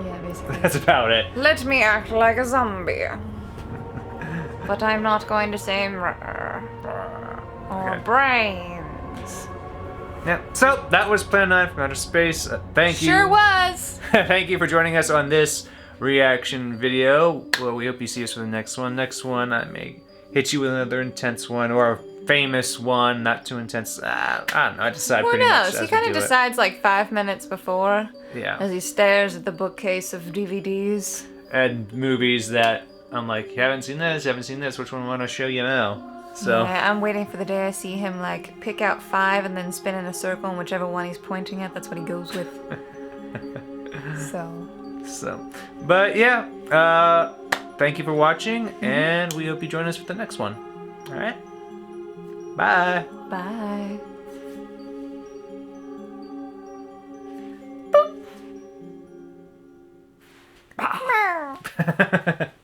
Speaker 3: Yeah, basically.
Speaker 2: That's about it.
Speaker 3: Let me act like a zombie. But I'm not going to say or
Speaker 2: Okay.
Speaker 3: brains.
Speaker 2: Yeah. So that was Plan 9 from Outer Space. Thank you.
Speaker 3: Sure was.
Speaker 2: Thank you for joining us on this reaction video. Well, we hope you see us for the next one. Next one, I may hit you with another intense one or a famous one, not too intense. I don't know. I decide
Speaker 3: Who
Speaker 2: pretty much
Speaker 3: knows?
Speaker 2: as
Speaker 3: He
Speaker 2: we
Speaker 3: kind
Speaker 2: do
Speaker 3: of
Speaker 2: it.
Speaker 3: decides like 5 minutes before.
Speaker 2: Yeah.
Speaker 3: As he stares at the bookcase of DVDs.
Speaker 2: And movies that I'm like, you haven't seen this, you haven't seen this. Which one want to show you now? So.
Speaker 3: Yeah, I'm waiting for the day I see him like pick out 5 and then spin in a circle, and whichever one he's pointing at, that's what he goes with. So.
Speaker 2: But yeah, thank you for watching, and we hope you join us for the next one. All right. Bye.
Speaker 3: Bye.
Speaker 2: Boop.